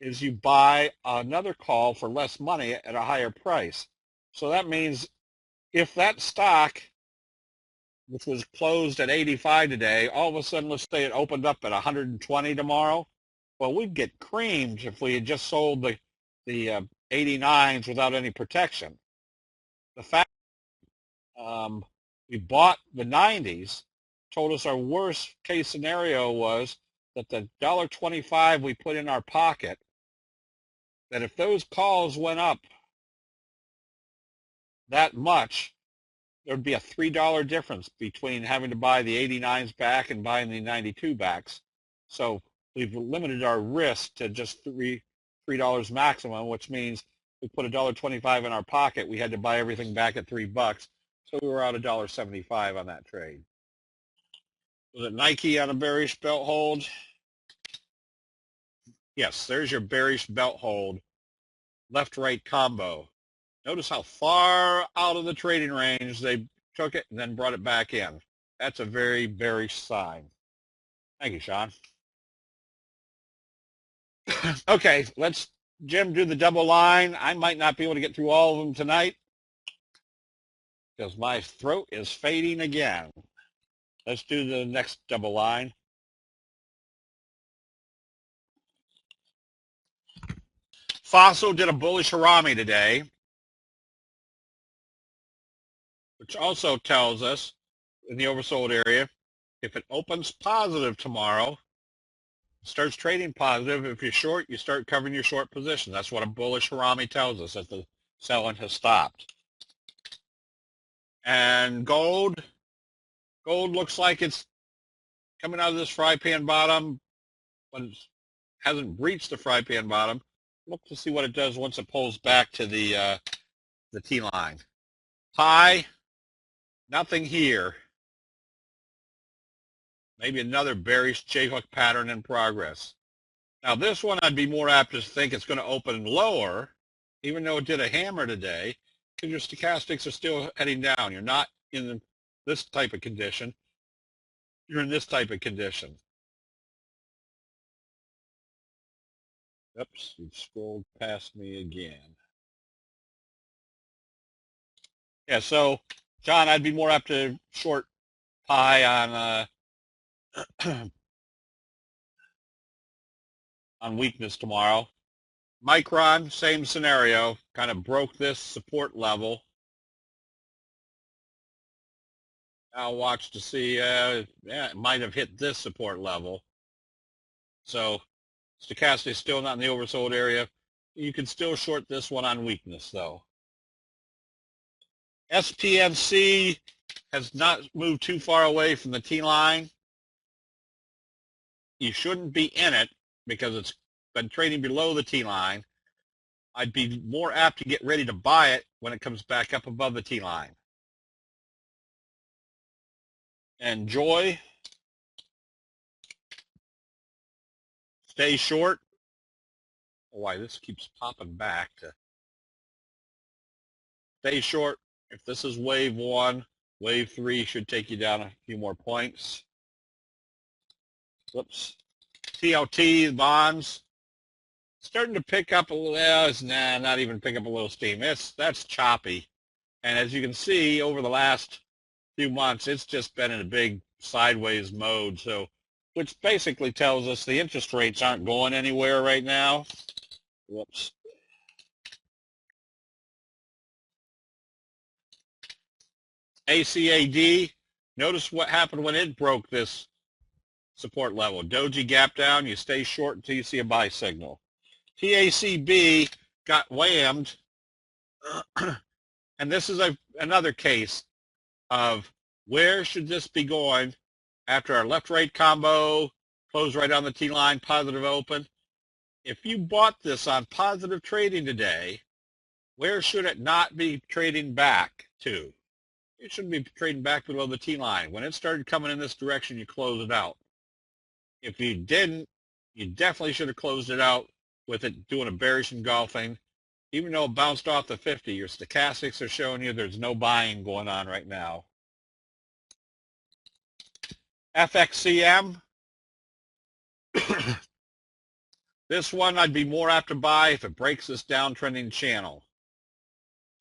A: is you buy another call for less money at a higher price. So that means if that stock, which was closed at 85 today, all of a sudden, let's say it opened up at 120 tomorrow, well, we'd get creamed if we had just sold the 89s without any protection. The fact we bought the 90s told us our worst case scenario was that the $1.25 we put in our pocket, that if those calls went up that much, there'd be a $3 difference between having to buy the 89s back and buying the 92 backs. So we've limited our risk to just $3 maximum, which means we put $1.25 in our pocket. We had to buy everything back at $3. So we were out $1.75 on that trade. Was it Nike on a bearish belt hold? Yes, there's your bearish belt hold, left-right combo. Notice how far out of the trading range they took it and then brought it back in. That's a very bearish sign. Thank you, Sean. Okay, let's, Jim, do the double line. I might not be able to get through all of them tonight because my throat is fading again. Let's do the next double line. Fossil did a bullish Harami today, which also tells us in the oversold area, if it opens positive tomorrow, starts trading positive. If you're short, you start covering your short position. That's what a bullish Harami tells us, that the selling has stopped. And gold looks like it's coming out of this fry pan bottom, but it hasn't breached the fry pan bottom. Look to see what it does once it pulls back to the T-line. High, nothing here. Maybe another bearish J-hook pattern in progress. Now this one I'd be more apt to think it's going to open lower, even though it did a hammer today, because your stochastics are still heading down. You're not in this type of condition. You're in this type of condition. Oops, you've scrolled past me again. Yeah, so, John, I'd be more apt to short high on on weakness tomorrow. Micron, same scenario, kind of broke this support level. I'll watch to see, yeah, it might have hit this support level. So stochastic is still not in the oversold area. You can still short this one on weakness, though. SPNC has not moved too far away from the T-line. You shouldn't be in it because it's been trading below the T-line. I'd be more apt to get ready to buy it when it comes back up above the T-line. And Joy, stay short. Oh, why this keeps popping back to stay short. If this is wave one, wave three should take you down a few more points. Whoops. TLT bonds starting to pick up a little. Not even pick up a little steam. That's choppy. And as you can see, over the last few months, it's just been in a big sideways mode. So, which basically tells us the interest rates aren't going anywhere right now. Whoops. ACAD, notice what happened when it broke this support level. Doji gap down, you stay short until you see a buy signal. TACB got whammed, and this is another case of where should this be going after our left-right combo, close right on the T-line, positive open. If you bought this on positive trading today, where should it not be trading back to? It shouldn't be trading back below the T-line. When it started coming in this direction, you close it out. If you didn't, you definitely should have closed it out with it doing a bearish engulfing. Even though it bounced off the 50, your stochastics are showing you there's no buying going on right now. FXCM. This one I'd be more apt to buy if it breaks this downtrending channel.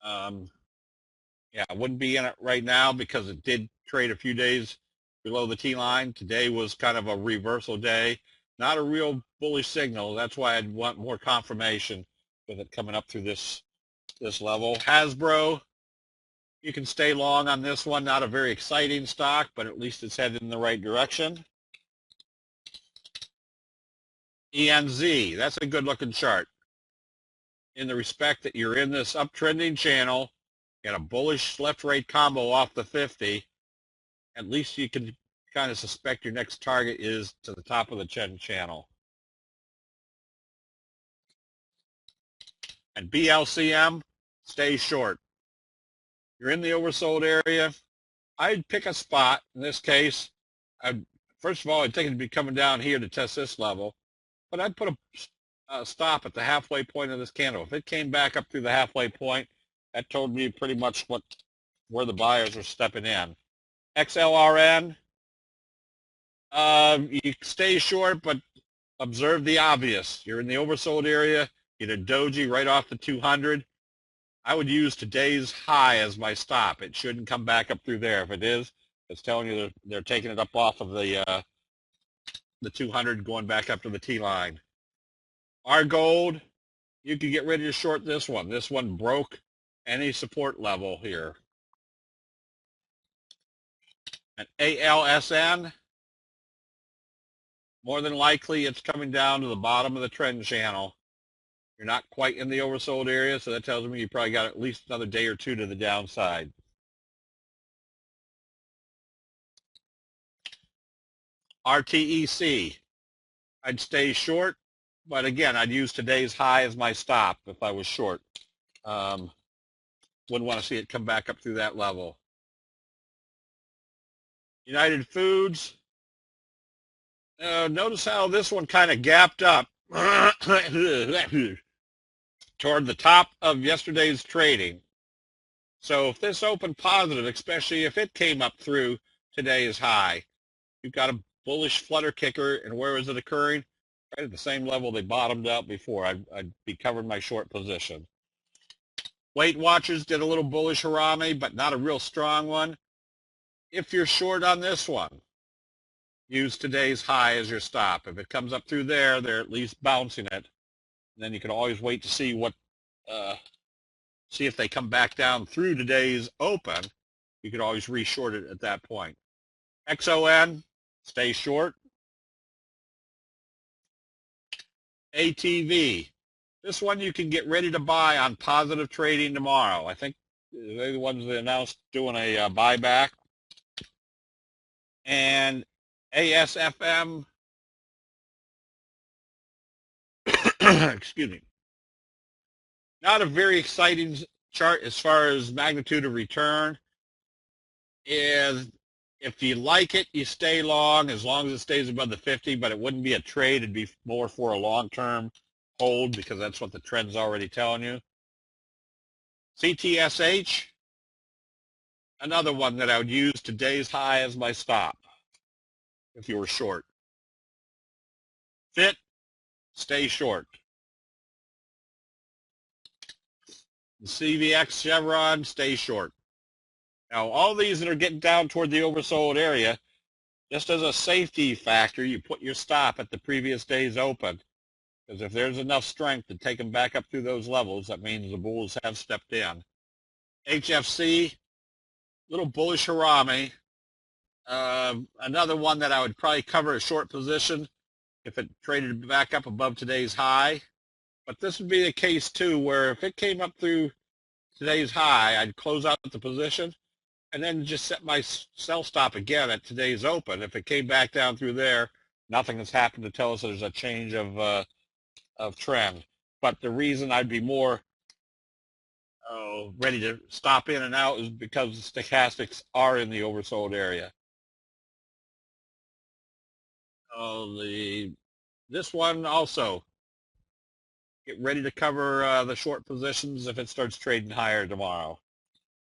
A: Yeah, I wouldn't be in it right now because it did trade a few days below the T-line. Today was kind of a reversal day. Not a real bullish signal. That's why I'd want more confirmation with it coming up through this level. Hasbro, you can stay long on this one. Not a very exciting stock, but at least it's headed in the right direction. ENZ, that's a good looking chart in the respect that you're in this uptrending channel, got a bullish left-right combo off the 50. At least you can kind of suspect your next target is to the top of the trend channel. And BLCM, stay short. You're in the oversold area. I'd pick a spot. In this case, first of all, I'd think it'd be coming down here to test this level. But I'd put a stop at the halfway point of this candle. If it came back up through the halfway point, that told me pretty much where the buyers are stepping in. XLRN, you stay short, but observe the obvious. You're in the oversold area. Get a doji right off the 200. I would use today's high as my stop. It shouldn't come back up through there. If it is, it's telling you they're taking it up off of the 200, going back up to the T-line. Our gold, you could get ready to short this one. This one broke any support level here. And ALSN, more than likely it's coming down to the bottom of the trend channel. You're not quite in the oversold area, so that tells me you probably got at least another day or two to the downside. RTEC, I'd stay short, but again, I'd use today's high as my stop if I was short. Wouldn't want to see it come back up through that level. United Foods, notice how this one kind of gapped up toward the top of yesterday's trading. So if this opened positive, especially if it came up through today's high, you've got a bullish flutter kicker, and where is it occurring? Right at the same level they bottomed out before. I'd be covering my short position. Weight Watchers did a little bullish harami, but not a real strong one. If you're short on this one, use today's high as your stop. If it comes up through there, they're at least bouncing it. And then you can always wait to see see if they come back down through today's open. You could always re-short it at that point. XON, stay short. ATV, this one you can get ready to buy on positive trading tomorrow. I think they're the ones that announced doing a buyback. And ASFM, excuse me, not a very exciting chart as far as magnitude of return. If you like it, you stay long as it stays above the 50, but it wouldn't be a trade. It'd be more for a long-term hold because that's what the trend's already telling you. CTSH, another one that I would use today's high as my stop if you were short. FIT, stay short. CVX, Chevron, stay short. Now, all these that are getting down toward the oversold area, just as a safety factor, you put your stop at the previous day's open. Because if there's enough strength to take them back up through those levels, that means the bulls have stepped in. HFC, little bullish harami. Another one that I would probably cover a short position if it traded back up above today's high. But this would be the case too, where if it came up through today's high, I'd close out the position and then just set my sell stop again at today's open. If it came back down through there, nothing has happened to tell us there's a change of trend. But the reason I'd be more ready to stop in and out is because the stochastics are in the oversold area. This one also, get ready to cover the short positions if it starts trading higher tomorrow.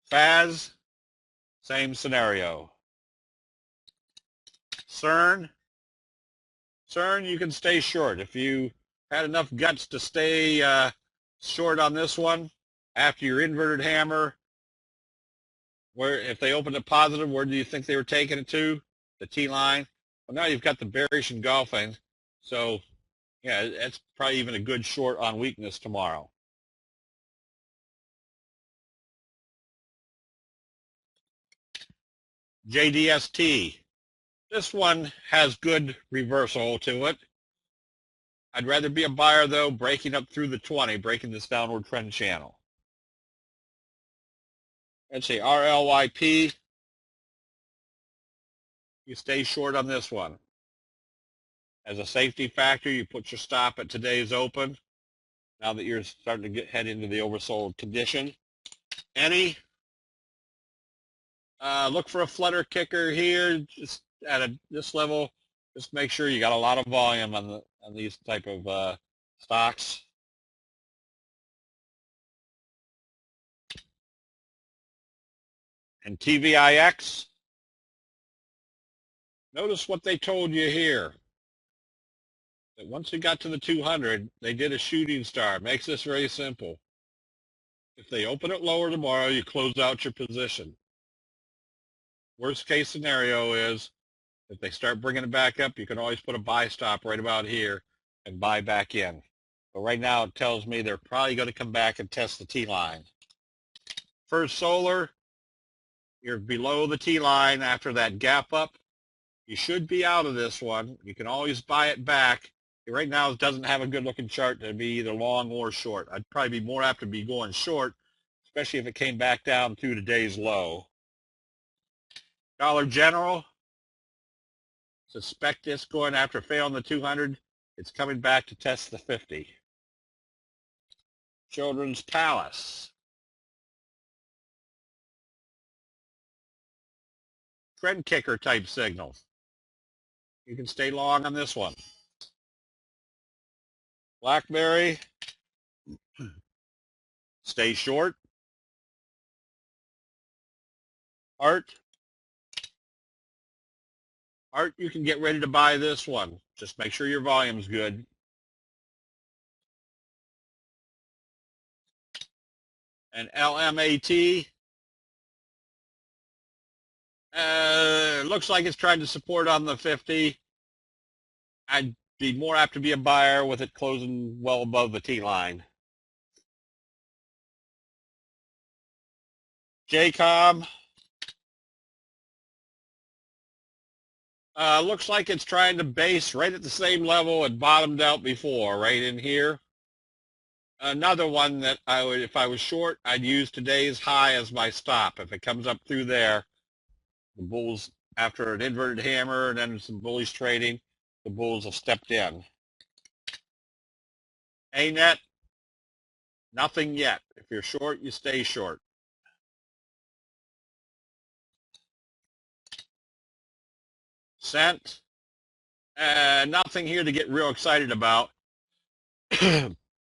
A: FAS, same scenario. CERN, you can stay short. If you had enough guts to stay short on this one after your inverted hammer, where if they opened it positive, where do you think they were taking it to? The T-line. Well, now you've got the bearish engulfing. So, yeah, that's probably even a good short on weakness tomorrow. JDST. This one has good reversal to it. I'd rather be a buyer, though, breaking up through the 20, breaking this downward trend channel. Let's see, RLYP. You stay short on this one. As a safety factor, you put your stop at today's open. Now that you're starting to head into the oversold condition. Any, look for a flutter kicker here, just at this level. Just make sure you got a lot of volume on these type of stocks. And TVIX, notice what they told you here. That once it got to the 200, they did a shooting star. Makes this very simple. If they open it lower tomorrow, you close out your position. Worst case scenario is if they start bringing it back up, you can always put a buy stop right about here and buy back in. But right now it tells me they're probably going to come back and test the T-line. First Solar, you're below the T-line after that gap up. You should be out of this one. You can always buy it back. Right now it doesn't have a good looking chart to be either long or short. I'd probably be more apt to be going short, especially if it came back down to today's low. Dollar General, suspect this going after failing the 200. It's coming back to test the 50. Children's Palace. Trend kicker type signal. You can stay long on this one. BlackBerry, stay short. Art, you can get ready to buy this one. Just make sure your volume's good. And LMAT, looks like it's trying to support on the 50. I'd be more apt to be a buyer with it closing well above the T-line. JCOM, looks like it's trying to base right at the same level it bottomed out before, right in here. Another one that I would, if I was short, I'd use today's high as my stop. If it comes up through there, the bulls, after an inverted hammer and then some bullish trading, the bulls have stepped in. ANET, nothing yet. If you're short, you stay short. Cent, nothing here to get real excited about.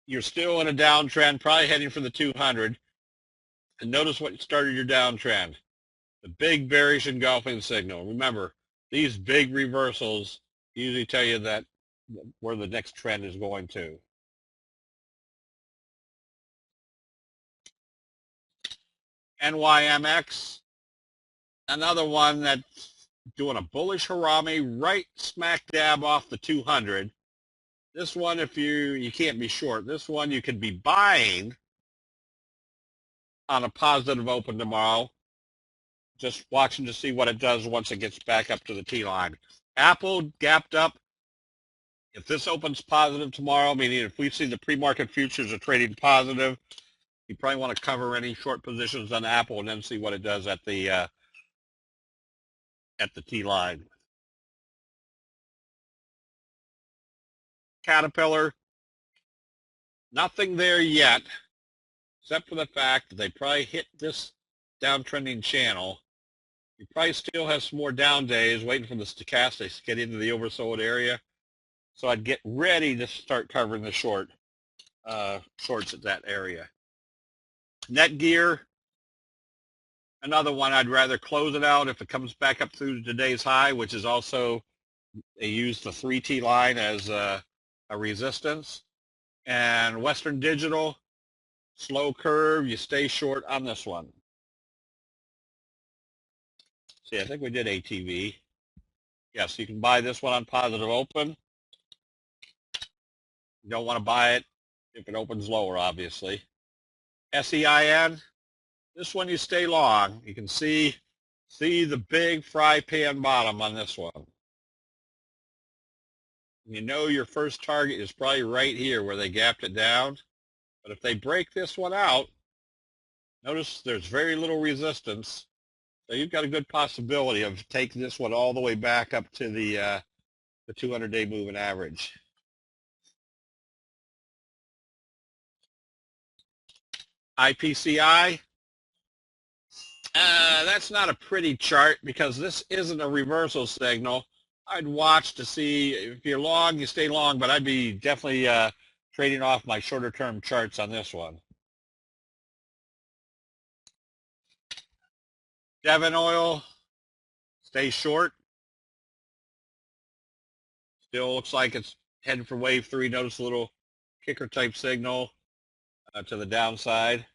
A: You're still in a downtrend, probably heading for the 200. And notice what started your downtrend. The big bearish engulfing signal. Remember, these big reversals usually tell you that where the next trend is going to. NYMX, another one that's doing a bullish harami right smack dab off the 200. This one, if you can't be short. This one you could be buying on a positive open tomorrow. just watching to see what it does once it gets back up to the T-line. Apple gapped up. If this opens positive tomorrow, meaning if we see the pre-market futures are trading positive, you probably want to cover any short positions on Apple and then see what it does at the T-line. Caterpillar, nothing there yet, except for the fact that they probably hit this downtrending channel. You probably still have some more down days waiting for the stochastics to get into the oversold area. So I'd get ready to start covering the shorts at that area. Netgear, another one I'd rather close it out if it comes back up through today's high, which is also, they use the 3T line as a resistance. And Western Digital, slow curve, you stay short on this one. See, I think we did ATV. Yes, you can buy this one on positive open. You don't want to buy it if it opens lower, obviously. SEIN, this one you stay long. You can see the big fry pan bottom on this one. You know your first target is probably right here where they gapped it down. But if they break this one out, notice there's very little resistance. So you've got a good possibility of taking this one all the way back up to the 200-day moving average. IPCI, that's not a pretty chart because this isn't a reversal signal. I'd watch to see if you're long, you stay long, but I'd be definitely trading off my shorter term charts on this one. Devon Oil, stay short. Still looks like it's heading for wave 3. Notice a little kicker type signal to the downside.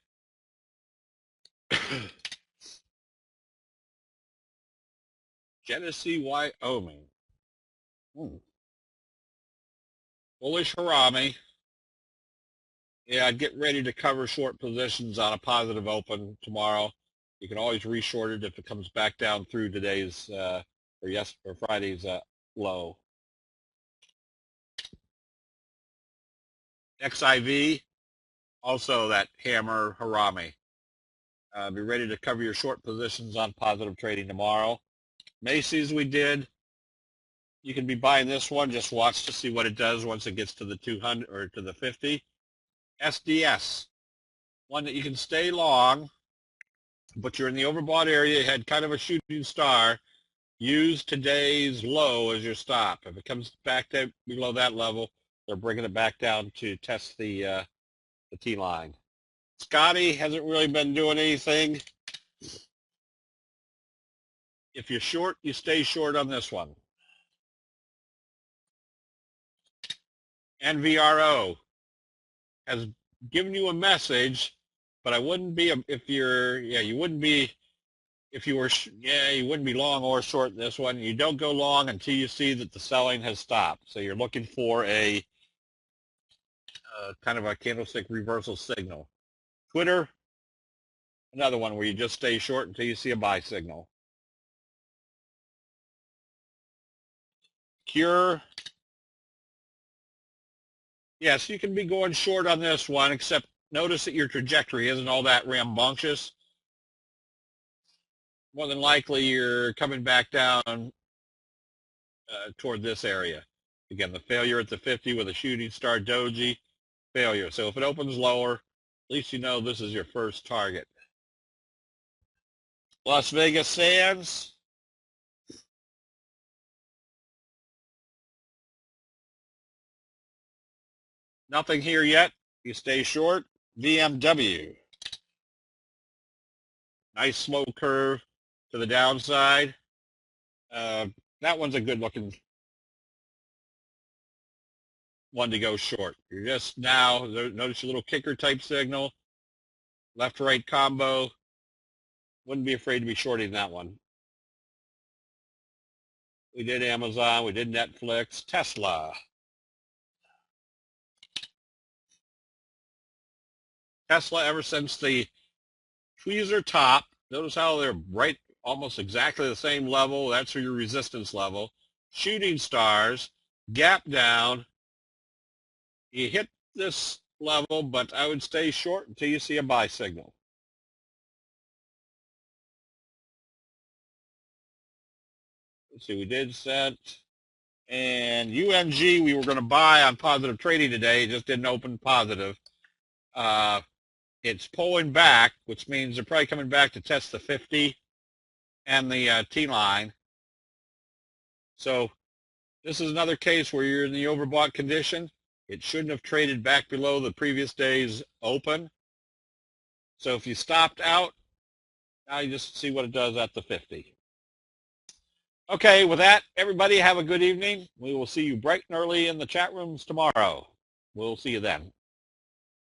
A: Genesee Wyoming. Bullish Harami. Yeah, I'd get ready to cover short positions on a positive open tomorrow. You can always reshort it if it comes back down through today's or Friday's low. XIV, also that hammer Harami. Be ready to cover your short positions on positive trading tomorrow. Macy's we did. You can be buying this one. Just watch to see what it does once it gets to the 200 or to the 50. SDS, one that you can stay long, but you're in the overbought area. You had kind of a shooting star. Use today's low as your stop. If it comes back down below that level, they're bringing it back down to test the T-line. Scotty hasn't really been doing anything. If you're short, you stay short on this one. NVRO has given you a message, but I wouldn't be you wouldn't be long or short in this one. You don't go long until you see that the selling has stopped. So you're looking for a kind of a candlestick reversal signal. Twitter, another one where you just stay short until you see a buy signal. Cure, yes, you can be going short on this one, except notice that your trajectory isn't all that rambunctious. More than likely, you're coming back down toward this area. Again, the failure at the 50 with a shooting star doji, failure. So if it opens lower, at least you know this is your first target. Las Vegas Sands. Nothing here yet. You stay short. VMW. Nice slow curve to the downside. That one's a good looking one to go short. You're just now, notice your little kicker type signal. Left-right combo. Wouldn't be afraid to be shorting that one. We did Amazon. We did Netflix. Tesla. Tesla, ever since the tweezer top, notice how they're right almost exactly the same level. That's your resistance level. Shooting stars, gap down. You hit this level, but I would stay short until you see a buy signal. Let's see, we did set. And UMG, we were going to buy on positive trading today. It just didn't open positive. It's pulling back, which means they're probably coming back to test the 50 and the T-line. So this is another case where you're in the overbought condition. It shouldn't have traded back below the previous day's open. So if you stopped out, now you just see what it does at the 50. Okay, with that, everybody have a good evening. We will see you bright and early in the chat rooms tomorrow. We'll see you then.